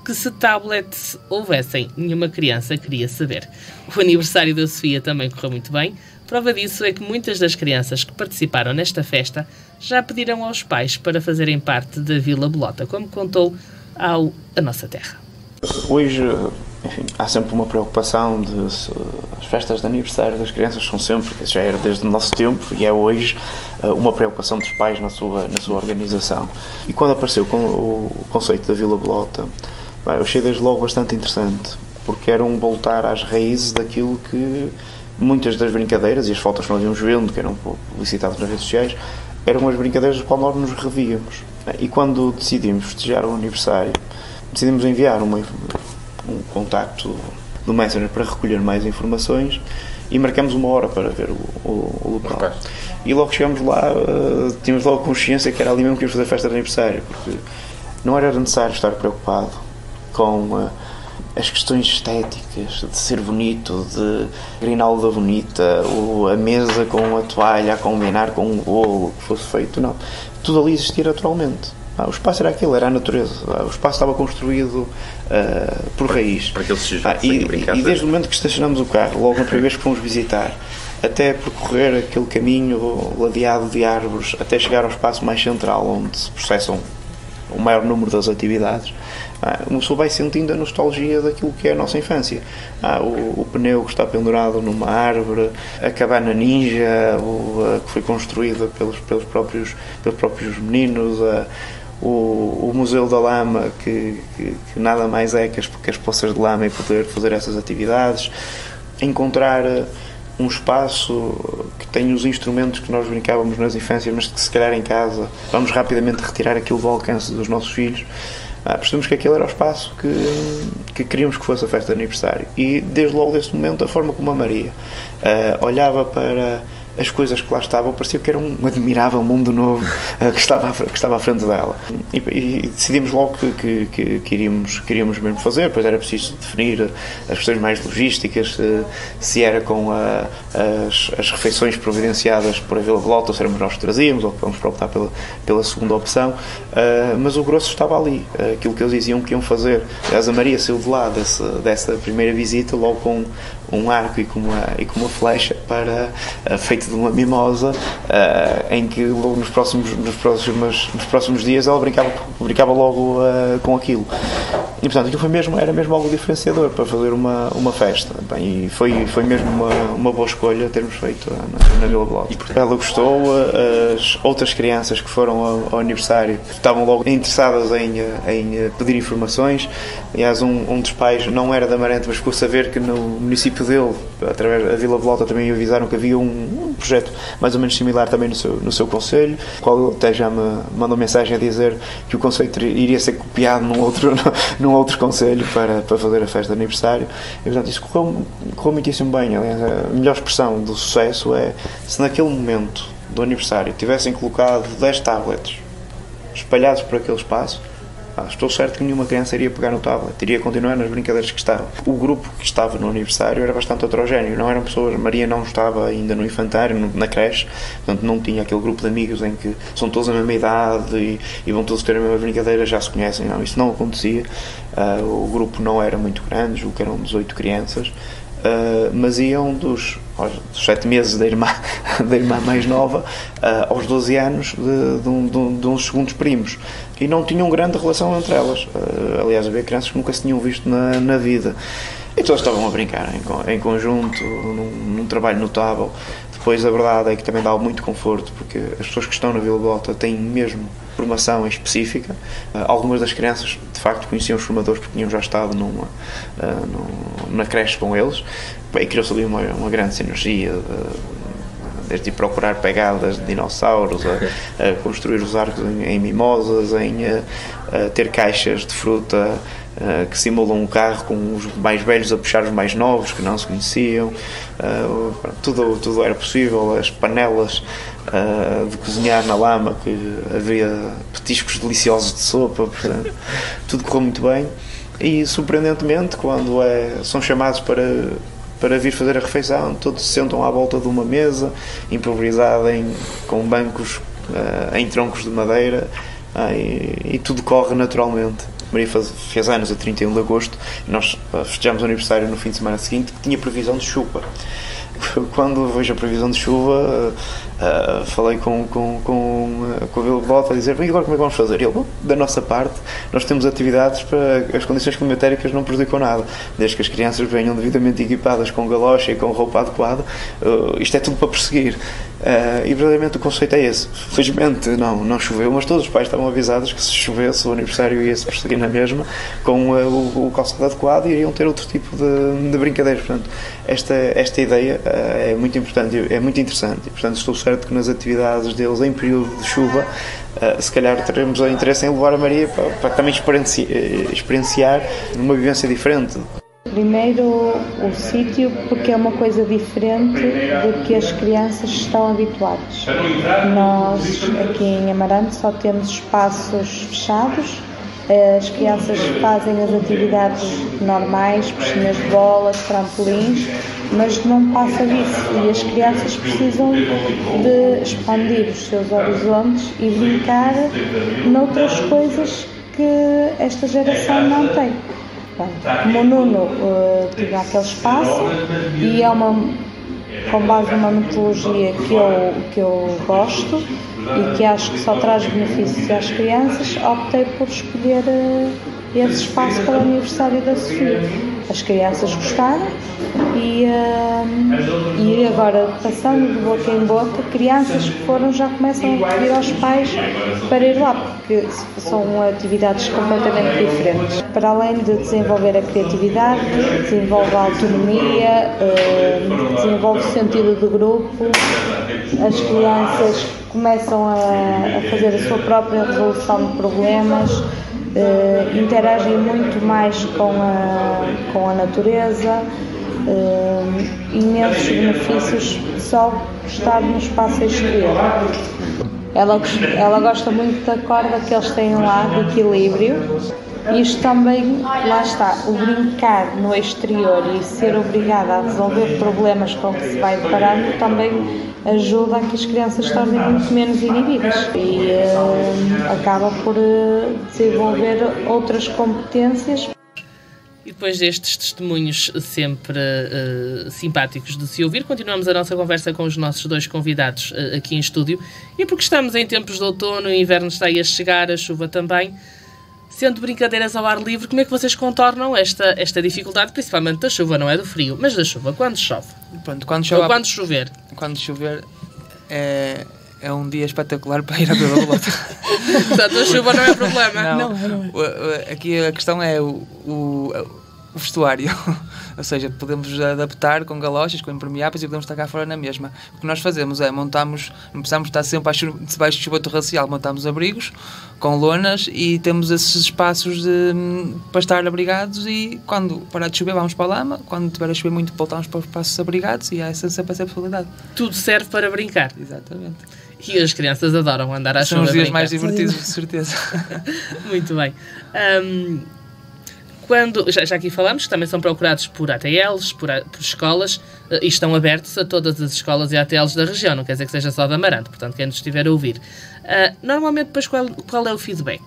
S1: que se tablets houvessem, nenhuma criança queria saber. O aniversário da Sofia também correu muito bem. Prova disso é que muitas das crianças que participaram nesta festa já pediram aos pais para fazerem parte da Vila Bolota, como contou ao A Nossa Terra.
S11: Hoje, enfim, há sempre uma preocupação as festas de aniversário das crianças são sempre, isso já era desde o nosso tempo e é hoje uma preocupação dos pais na sua organização. E quando apareceu com o conceito da Vila Bolota, eu achei desde logo bastante interessante, porque era um voltar às raízes daquilo que muitas das brincadeiras e as fotos que nós íamos vendo, que eram publicitadas nas redes sociais, eram as brincadeiras das quais nós nos revíamos. E quando decidimos festejar o aniversário, decidimos enviar um contacto do Messenger para recolher mais informações e marcamos uma hora para ver o local. E logo que chegamos lá, tínhamos logo consciência que era ali mesmo que íamos fazer a festa de aniversário, porque não era necessário estar preocupado com as questões estéticas, de ser bonito, de grinalda bonita, a mesa com a toalha a combinar com um bolo que fosse feito, não. Tudo ali existia naturalmente. O espaço era aquilo, era a natureza. O espaço estava construído por raiz.
S12: Para que eles
S11: e desde o momento que estacionamos o carro, logo na primeira vez que fomos visitar, até percorrer aquele caminho ladeado de árvores, até chegar ao espaço mais central, onde se processam o maior número das atividades, uma pessoa vai sentindo a nostalgia daquilo que é a nossa infância. O pneu que está pendurado numa árvore, a cabana ninja, que foi construída pelos próprios meninos, o Museu da Lama, que nada mais é que as poças de lama, e poder fazer essas atividades, encontrar um espaço que tem os instrumentos que nós brincávamos nas infâncias, mas que se calhar em casa vamos rapidamente retirar aquilo do alcance dos nossos filhos. Percebemos que aquele era o espaço que queríamos que fosse a festa de aniversário, e desde logo desse momento a forma como a Maria olhava para as coisas que lá estavam, parecia que era um admirável mundo novo que estava à frente dela. E decidimos logo que queríamos mesmo fazer, pois era preciso definir as questões mais logísticas, se era com as refeições providenciadas por a Vila Belota, ou se éramos nós que trazíamos, ou vamos optar pela segunda opção, mas o grosso estava ali, aquilo que eles diziam que iam fazer. Aliás, a Maria saiu de lá dessa primeira visita logo com um arco e com uma flecha feito de uma mimosa, em que logo nos próximos dias ela brincava logo com aquilo. E portanto aquilo era mesmo algo diferenciador para fazer uma festa. Bem, e foi mesmo uma boa escolha termos feito na Vila Belota. Ela gostou, as outras crianças que foram ao aniversário estavam logo interessadas em pedir informações. Aliás, um dos pais não era da Amarante, mas ficou a saber que no município dele, através da Vila Belota, também avisaram que havia um projeto mais ou menos similar também no seu concelho, o qual até já me mandou mensagem a dizer que o conceito iria ser copiado num outro concelho para fazer a festa de aniversário. E portanto isso correu muitíssimo bem. Aliás, a melhor expressão do sucesso é se naquele momento do aniversário tivessem colocado 10 tablets espalhados por aquele espaço, estou certo que nenhuma criança iria pegar no tablet, iria continuar nas brincadeiras que estavam. O grupo que estava no aniversário era bastante heterogéneo, não eram pessoas. Maria não estava ainda no infantário, na creche, portanto não tinha aquele grupo de amigos em que são todos a mesma idade e vão todos ter a mesma brincadeira, já se conhecem. Não, isso não acontecia. O grupo não era muito grande, julgo que eram 18 crianças. Mas iam dos 7 meses da irmã mais nova aos 12 anos de uns segundos primos, e não tinham grande relação entre elas. Aliás, havia crianças que nunca se tinham visto na vida, e todas estavam a brincar em conjunto, num trabalho notável. Depois a verdade é que também dá muito conforto, porque as pessoas que estão na Vila Belota têm mesmo formação específica. Algumas das crianças de facto conheciam os formadores porque tinham já estado na creche com eles, e criou-se ali uma grande sinergia, desde procurar pegadas de dinossauros, a construir os arcos em mimosas, em ter caixas de fruta que simulam um carro, com os mais velhos a puxar os mais novos que não se conheciam. Tudo era possível. As panelas de cozinhar na lama, que havia petiscos deliciosos de sopa, portanto, tudo correu muito bem. E surpreendentemente, quando são chamados para vir fazer a refeição, todos se sentam à volta de uma mesa improvisada com bancos em troncos de madeira, e tudo corre naturalmente. Maria fez anos a 31 de agosto e nós festejamos o aniversário no fim de semana seguinte, que tinha previsão de chuva. Quando vejo a previsão de chuva, falei com a Vila Belota a dizer: e agora como é que vamos fazer? E ele: da nossa parte, nós temos atividades para as condições climatéricas não prejudicam nada, desde que as crianças venham devidamente equipadas com galocha e com roupa adequada, isto é tudo para perseguir. E verdadeiramente o conceito é esse. Felizmente não choveu, mas todos os pais estavam avisados que se chovesse o aniversário ia-se perseguir na mesma, com o calçado adequado, e iriam ter outro tipo de brincadeiras. Portanto, esta ideia é muito importante, é muito interessante, e portanto estou certo que nas atividades deles em período de chuva, se calhar teremos o interesse em levar a Maria para também experienciar uma vivência diferente.
S12: Primeiro o sítio, porque é uma coisa diferente do que as crianças estão habituadas. Nós aqui em Amarante só temos espaços fechados. As crianças fazem as atividades normais, piscinas de bolas, trampolins, mas não passa disso, e as crianças precisam de expandir os seus horizontes e brincar noutras coisas que esta geração não tem. Como o Nuno tinha aquele espaço, e é uma com base numa metodologia que eu gosto e que acho que só traz benefícios às crianças, optei por escolher esse espaço para o aniversário da Sofia. As crianças gostaram e agora, passando de boca em boca, crianças que foram já começam a pedir aos pais para ir lá, porque são atividades completamente diferentes. Para além de desenvolver a criatividade, desenvolve a autonomia, desenvolve o sentido de grupo, as crianças começam a fazer a sua própria resolução de problemas, interagem muito mais com a natureza, imensos benefícios só estar no espaço exterior. Ela gosta muito da corda que eles têm lá, de equilíbrio. Isto também, lá está, o brincar no exterior e ser obrigada a resolver problemas com que se vai deparando também ajuda a que as crianças se tornem muito menos inibidas e acaba por desenvolver outras competências.
S1: E depois destes testemunhos sempre simpáticos de se ouvir, continuamos a nossa conversa com os nossos dois convidados aqui em estúdio. E porque estamos em tempos de outono, o inverno está aí a chegar, a chuva também. Sendo brincadeiras ao ar livre, como é que vocês contornam esta dificuldade, principalmente da chuva, não é do frio, mas da chuva, quando chove?
S4: Pronto, quando chove,
S1: ou quando chover?
S4: Quando chover é um dia espetacular para ir à Vila Bolota.
S1: Portanto, a chuva não é problema.
S4: Não. Aqui a questão é o vestuário. Ou seja, podemos adaptar com galochas, com impermeáveis e podemos estar cá fora na mesma. O que nós fazemos é não precisamos estar sempre debaixo de chuva torrencial, montamos abrigos com lonas e temos esses espaços para estar abrigados e quando parar de chover vamos para a lama, quando tiver a chover muito voltamos para os espaços abrigados e há sempre essa possibilidade.
S1: Tudo serve para brincar.
S4: Exatamente.
S1: E as crianças adoram andar à chuva.
S4: São os dias mais divertidos, de certeza.
S1: Muito bem. Já aqui falamos que também são procurados por ATLs, por escolas, e estão abertos a todas as escolas e ATLs da região, não quer dizer que seja só de Amarante, portanto quem nos estiver a ouvir. Normalmente depois qual é o feedback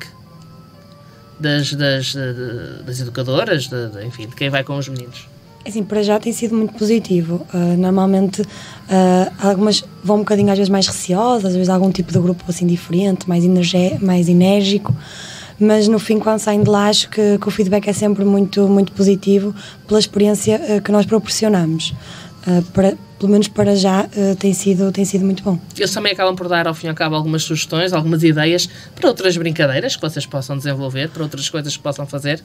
S1: das educadoras, enfim, de quem vai com os meninos?
S5: Assim, para já tem sido muito positivo. Normalmente algumas vão um bocadinho às vezes mais receosas, às vezes algum tipo de grupo assim diferente, mais enérgico. Mas no fim, quando saem de lá, acho que o feedback é sempre muito, muito positivo pela experiência que nós proporcionamos. Pelo menos para já tem sido muito bom.
S1: Eles também acabam por dar, ao fim e ao cabo, algumas sugestões, algumas ideias para outras brincadeiras que vocês possam desenvolver, para outras coisas que possam fazer?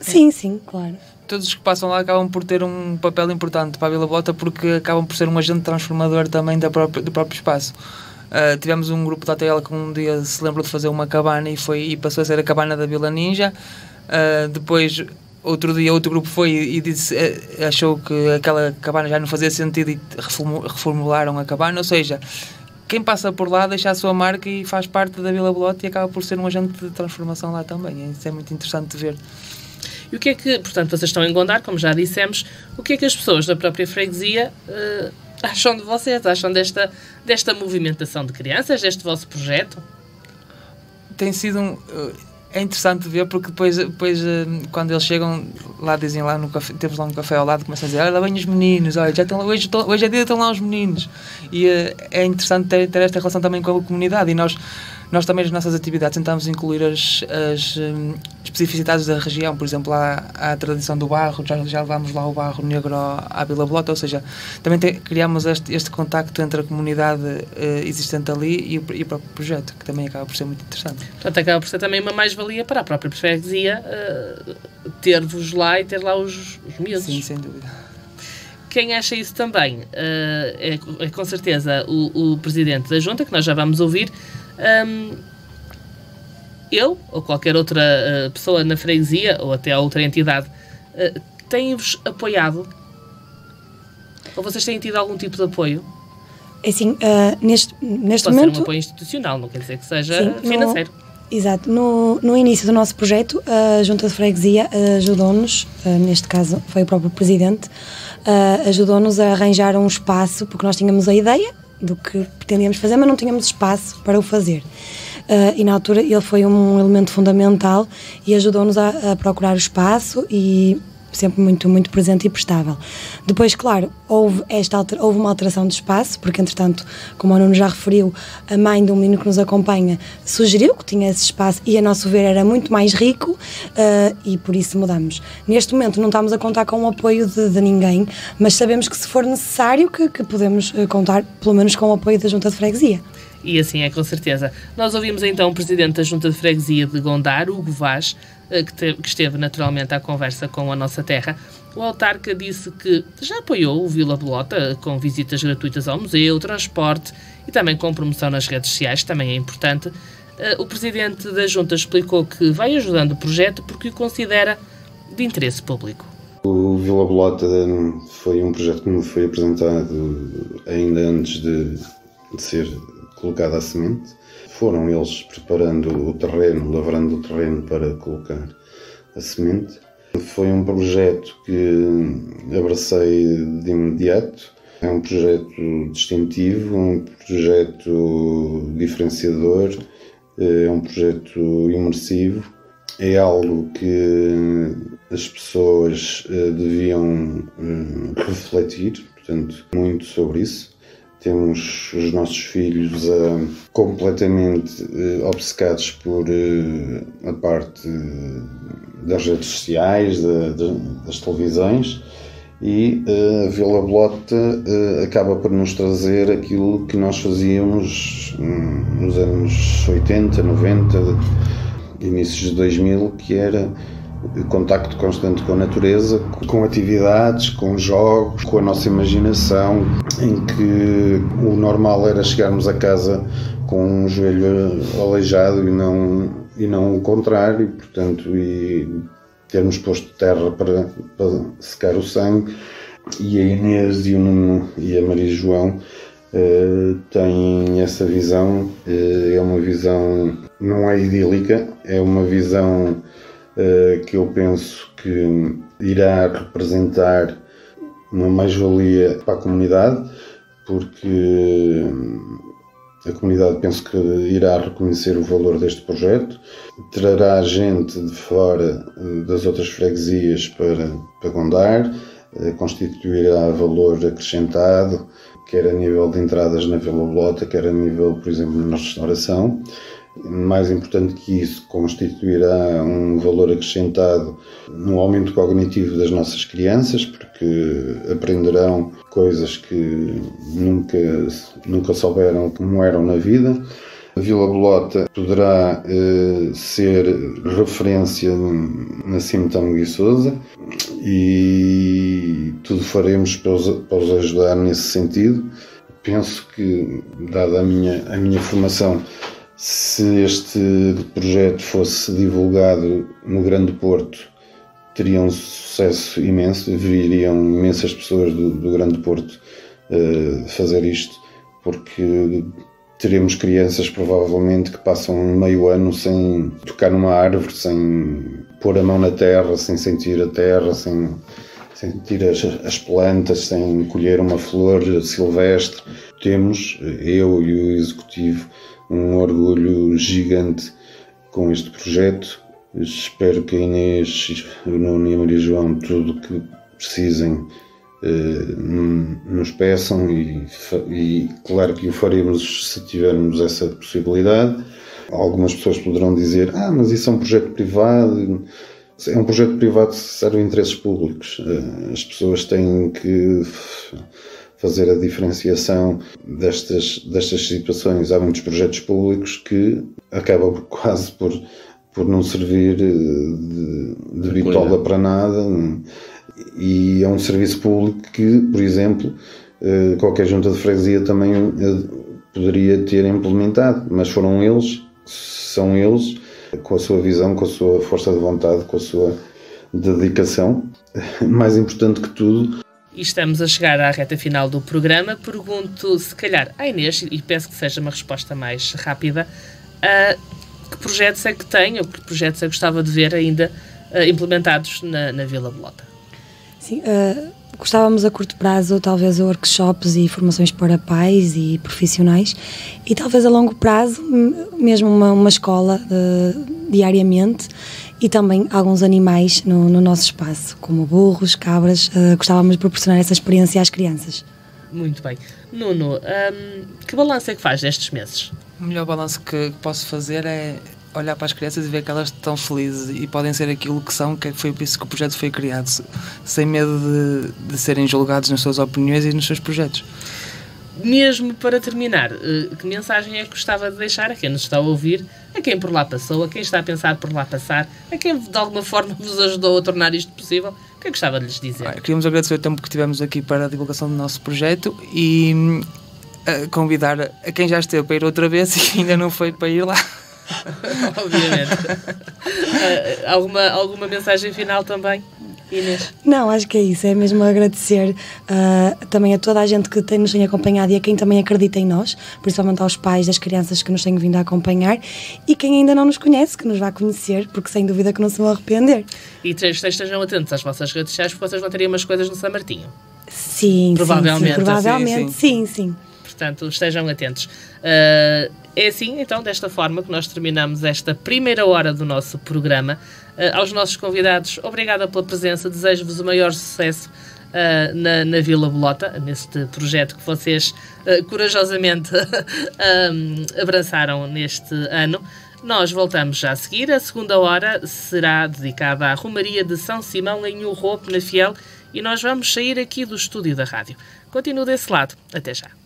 S5: Sim, claro.
S4: Todos os que passam lá acabam por ter um papel importante para a Vila Bolota porque acabam por ser um agente transformador também do próprio espaço. Tivemos um grupo da ATL que um dia se lembrou de fazer uma cabana e passou a ser a cabana da Vila Ninja. Depois, outro dia, outro grupo foi e achou que aquela cabana já não fazia sentido e reformularam a cabana. Ou seja, quem passa por lá deixa a sua marca e faz parte da Vila Bolota e acaba por ser um agente de transformação lá também. Isso é muito interessante de ver.
S1: E o que é que, portanto, vocês estão em Gondar, como já dissemos, o que é que as pessoas da própria freguesia acham de vocês? Acham desta movimentação de crianças, deste vosso projeto?
S4: Tem sido é interessante ver porque depois quando eles chegam lá, dizem lá no café, temos lá um café ao lado, começam a dizer, olha, lá vêm os meninos, olha, já estão, hoje é dia, estão lá os meninos. E é interessante ter esta relação também com a comunidade e nós também nas nossas atividades tentamos incluir as especificidades da região. Por exemplo, há a tradição do barro, já levámos lá o barro negro à Vila Bolota, ou seja, também criamos este contacto entre a comunidade existente ali e o próprio projeto, que também acaba por ser muito interessante.
S1: Portanto, acaba por ser também uma mais-valia para a própria freguesia ter-vos lá e ter lá os miúdos.
S4: Sim, sem dúvida.
S1: Quem acha isso também é com certeza o presidente da Junta, que nós já vamos ouvir. Eu, ou qualquer outra pessoa na freguesia, ou até a outra entidade, tem-vos apoiado? Ou vocês têm tido algum tipo de apoio?
S5: Assim, neste
S1: Pode
S5: momento...
S1: ser um apoio institucional, não quer dizer que seja financeiro.
S5: Exato. No início do nosso projeto, a Junta de Freguesia ajudou-nos, neste caso foi o próprio Presidente, ajudou-nos a arranjar um espaço, porque nós tínhamos a ideia do que pretendíamos fazer, mas não tínhamos espaço para o fazer. E na altura ele foi um elemento fundamental e ajudou-nos a procurar o espaço e sempre muito presente e prestável. Depois, claro, houve uma alteração de espaço, porque entretanto, como o Nuno já referiu, a mãe do menino que nos acompanha sugeriu que tinha esse espaço e a nosso ver era muito mais rico, e por isso mudamos. Neste momento não estamos a contar com o apoio de ninguém, mas sabemos que se for necessário que podemos contar pelo menos com o apoio da Junta de Freguesia.
S1: E assim é, com certeza. Nós ouvimos então o Presidente da Junta de Freguesia de Gondar, Hugo Vaz, que esteve naturalmente à conversa com a Nossa Terra. O autarca disse que já apoiou o Vila Bolota com visitas gratuitas ao museu, transporte e também com promoção nas redes sociais, também é importante. O Presidente da Junta explicou que vai ajudando o projeto porque o considera de interesse público.
S13: O Vila Bolota foi um projeto que me foi apresentado ainda antes de ser colocada a semente. Foram eles preparando o terreno, lavrando o terreno para colocar a semente. Foi um projeto que abracei de imediato. É um projeto distintivo, um projeto diferenciador, é um projeto imersivo. É algo que as pessoas deviam refletir, portanto, muito sobre isso. Temos os nossos filhos completamente obcecados por a parte das redes sociais, das televisões, e a Vila Bolota acaba por nos trazer aquilo que nós fazíamos nos anos 80, 90, inícios de 2000, que era contacto constante com a natureza, com atividades, com jogos, com a nossa imaginação, em que o normal era chegarmos a casa com um joelho aleijado e não o contrário, portanto, e termos posto terra para secar o sangue. E a Inês e o Nuno e a Maria João têm essa visão. É uma visão, não é idílica, é uma visão que eu penso que irá representar uma mais-valia para a comunidade, porque a comunidade penso que irá reconhecer o valor deste projeto, trará gente de fora das outras freguesias para Gondar, constituirá valor acrescentado, quer a nível de entradas na Vila Bolota, quer a nível, por exemplo, na restauração. Mais importante que isso, constituirá um valor acrescentado no aumento cognitivo das nossas crianças, porque aprenderão coisas que nunca souberam como eram na vida. A Vila Bolota poderá ser referência na Cimetão Guiçosa e tudo faremos para os ajudar nesse sentido. Penso que, dada a minha formação, se este projeto fosse divulgado no Grande Porto, teria um sucesso imenso, viriam imensas pessoas do Grande Porto fazer isto, porque teremos crianças provavelmente que passam meio ano sem tocar numa árvore, sem pôr a mão na terra, sem sentir a terra, sem sentir as plantas, sem colher uma flor silvestre. Temos, eu e o Executivo, um orgulho gigante com este projeto. Espero que a Inês, o Nuno e a Maria João, tudo o que precisem, nos peçam e claro que o faremos se tivermos essa possibilidade. Algumas pessoas poderão dizer, mas isso é um projeto privado. É um projeto privado que serve a interesses públicos. As pessoas têm que fazer a diferenciação destas situações. Há muitos projetos públicos que acabam quase por não servir de bitola para nada, e é um serviço público que, por exemplo, qualquer junta de freguesia também poderia ter implementado, mas são eles, com a sua visão, com a sua força de vontade, com a sua dedicação. Mais importante que tudo.
S1: E estamos a chegar à reta final do programa. Pergunto, se calhar, à Inês, e peço que seja uma resposta mais rápida, que projetos é que tem, ou que projetos é que gostava de ver ainda implementados na Vila Bolota? Sim,
S5: gostávamos a curto prazo talvez workshops e formações para pais e profissionais, e talvez a longo prazo mesmo uma escola diariamente, e também alguns animais no nosso espaço, como burros, cabras. Gostávamos de proporcionar essa experiência às crianças.
S1: Muito bem. Nuno, que balanço é que faz destes meses?
S4: O melhor balanço que posso fazer é olhar para as crianças e ver que elas estão felizes e podem ser aquilo que são, que foi por isso que o projeto foi criado, sem medo de serem julgados nas suas opiniões e nos seus projetos.
S1: Mesmo para terminar, que mensagem é que gostava de deixar a quem nos está a ouvir, a quem por lá passou, a quem está a pensar por lá passar, a quem de alguma forma vos ajudou a tornar isto possível? O que é que gostava de lhes dizer?
S4: Queríamos agradecer o tempo que tivemos aqui para a divulgação do nosso projeto e convidar a quem já esteve para ir outra vez e que ainda não foi para ir lá.
S1: Obviamente. Alguma mensagem final também, Inês?
S5: Não, acho que é isso, é mesmo agradecer também a toda a gente que nos tem acompanhado e a quem também acredita em nós, principalmente aos pais das crianças que nos têm vindo a acompanhar e quem ainda não nos conhece, que nos vai conhecer, porque sem dúvida que não se vão arrepender.
S1: E estejam atentos às vossas redes sociais, porque vocês vão ter umas coisas no São Martinho.
S5: Sim, provavelmente, sim.
S1: Portanto, estejam atentos. É assim, então, desta forma que nós terminamos esta primeira hora do nosso programa. Aos nossos convidados, obrigada pela presença, desejo-vos o maior sucesso na Vila Bolota, neste projeto que vocês corajosamente abraçaram neste ano. Nós voltamos já a seguir. A segunda hora será dedicada à Romaria de São Simão em Urrope, na Fiel, e nós vamos sair aqui do estúdio da rádio. Continuo desse lado. Até já.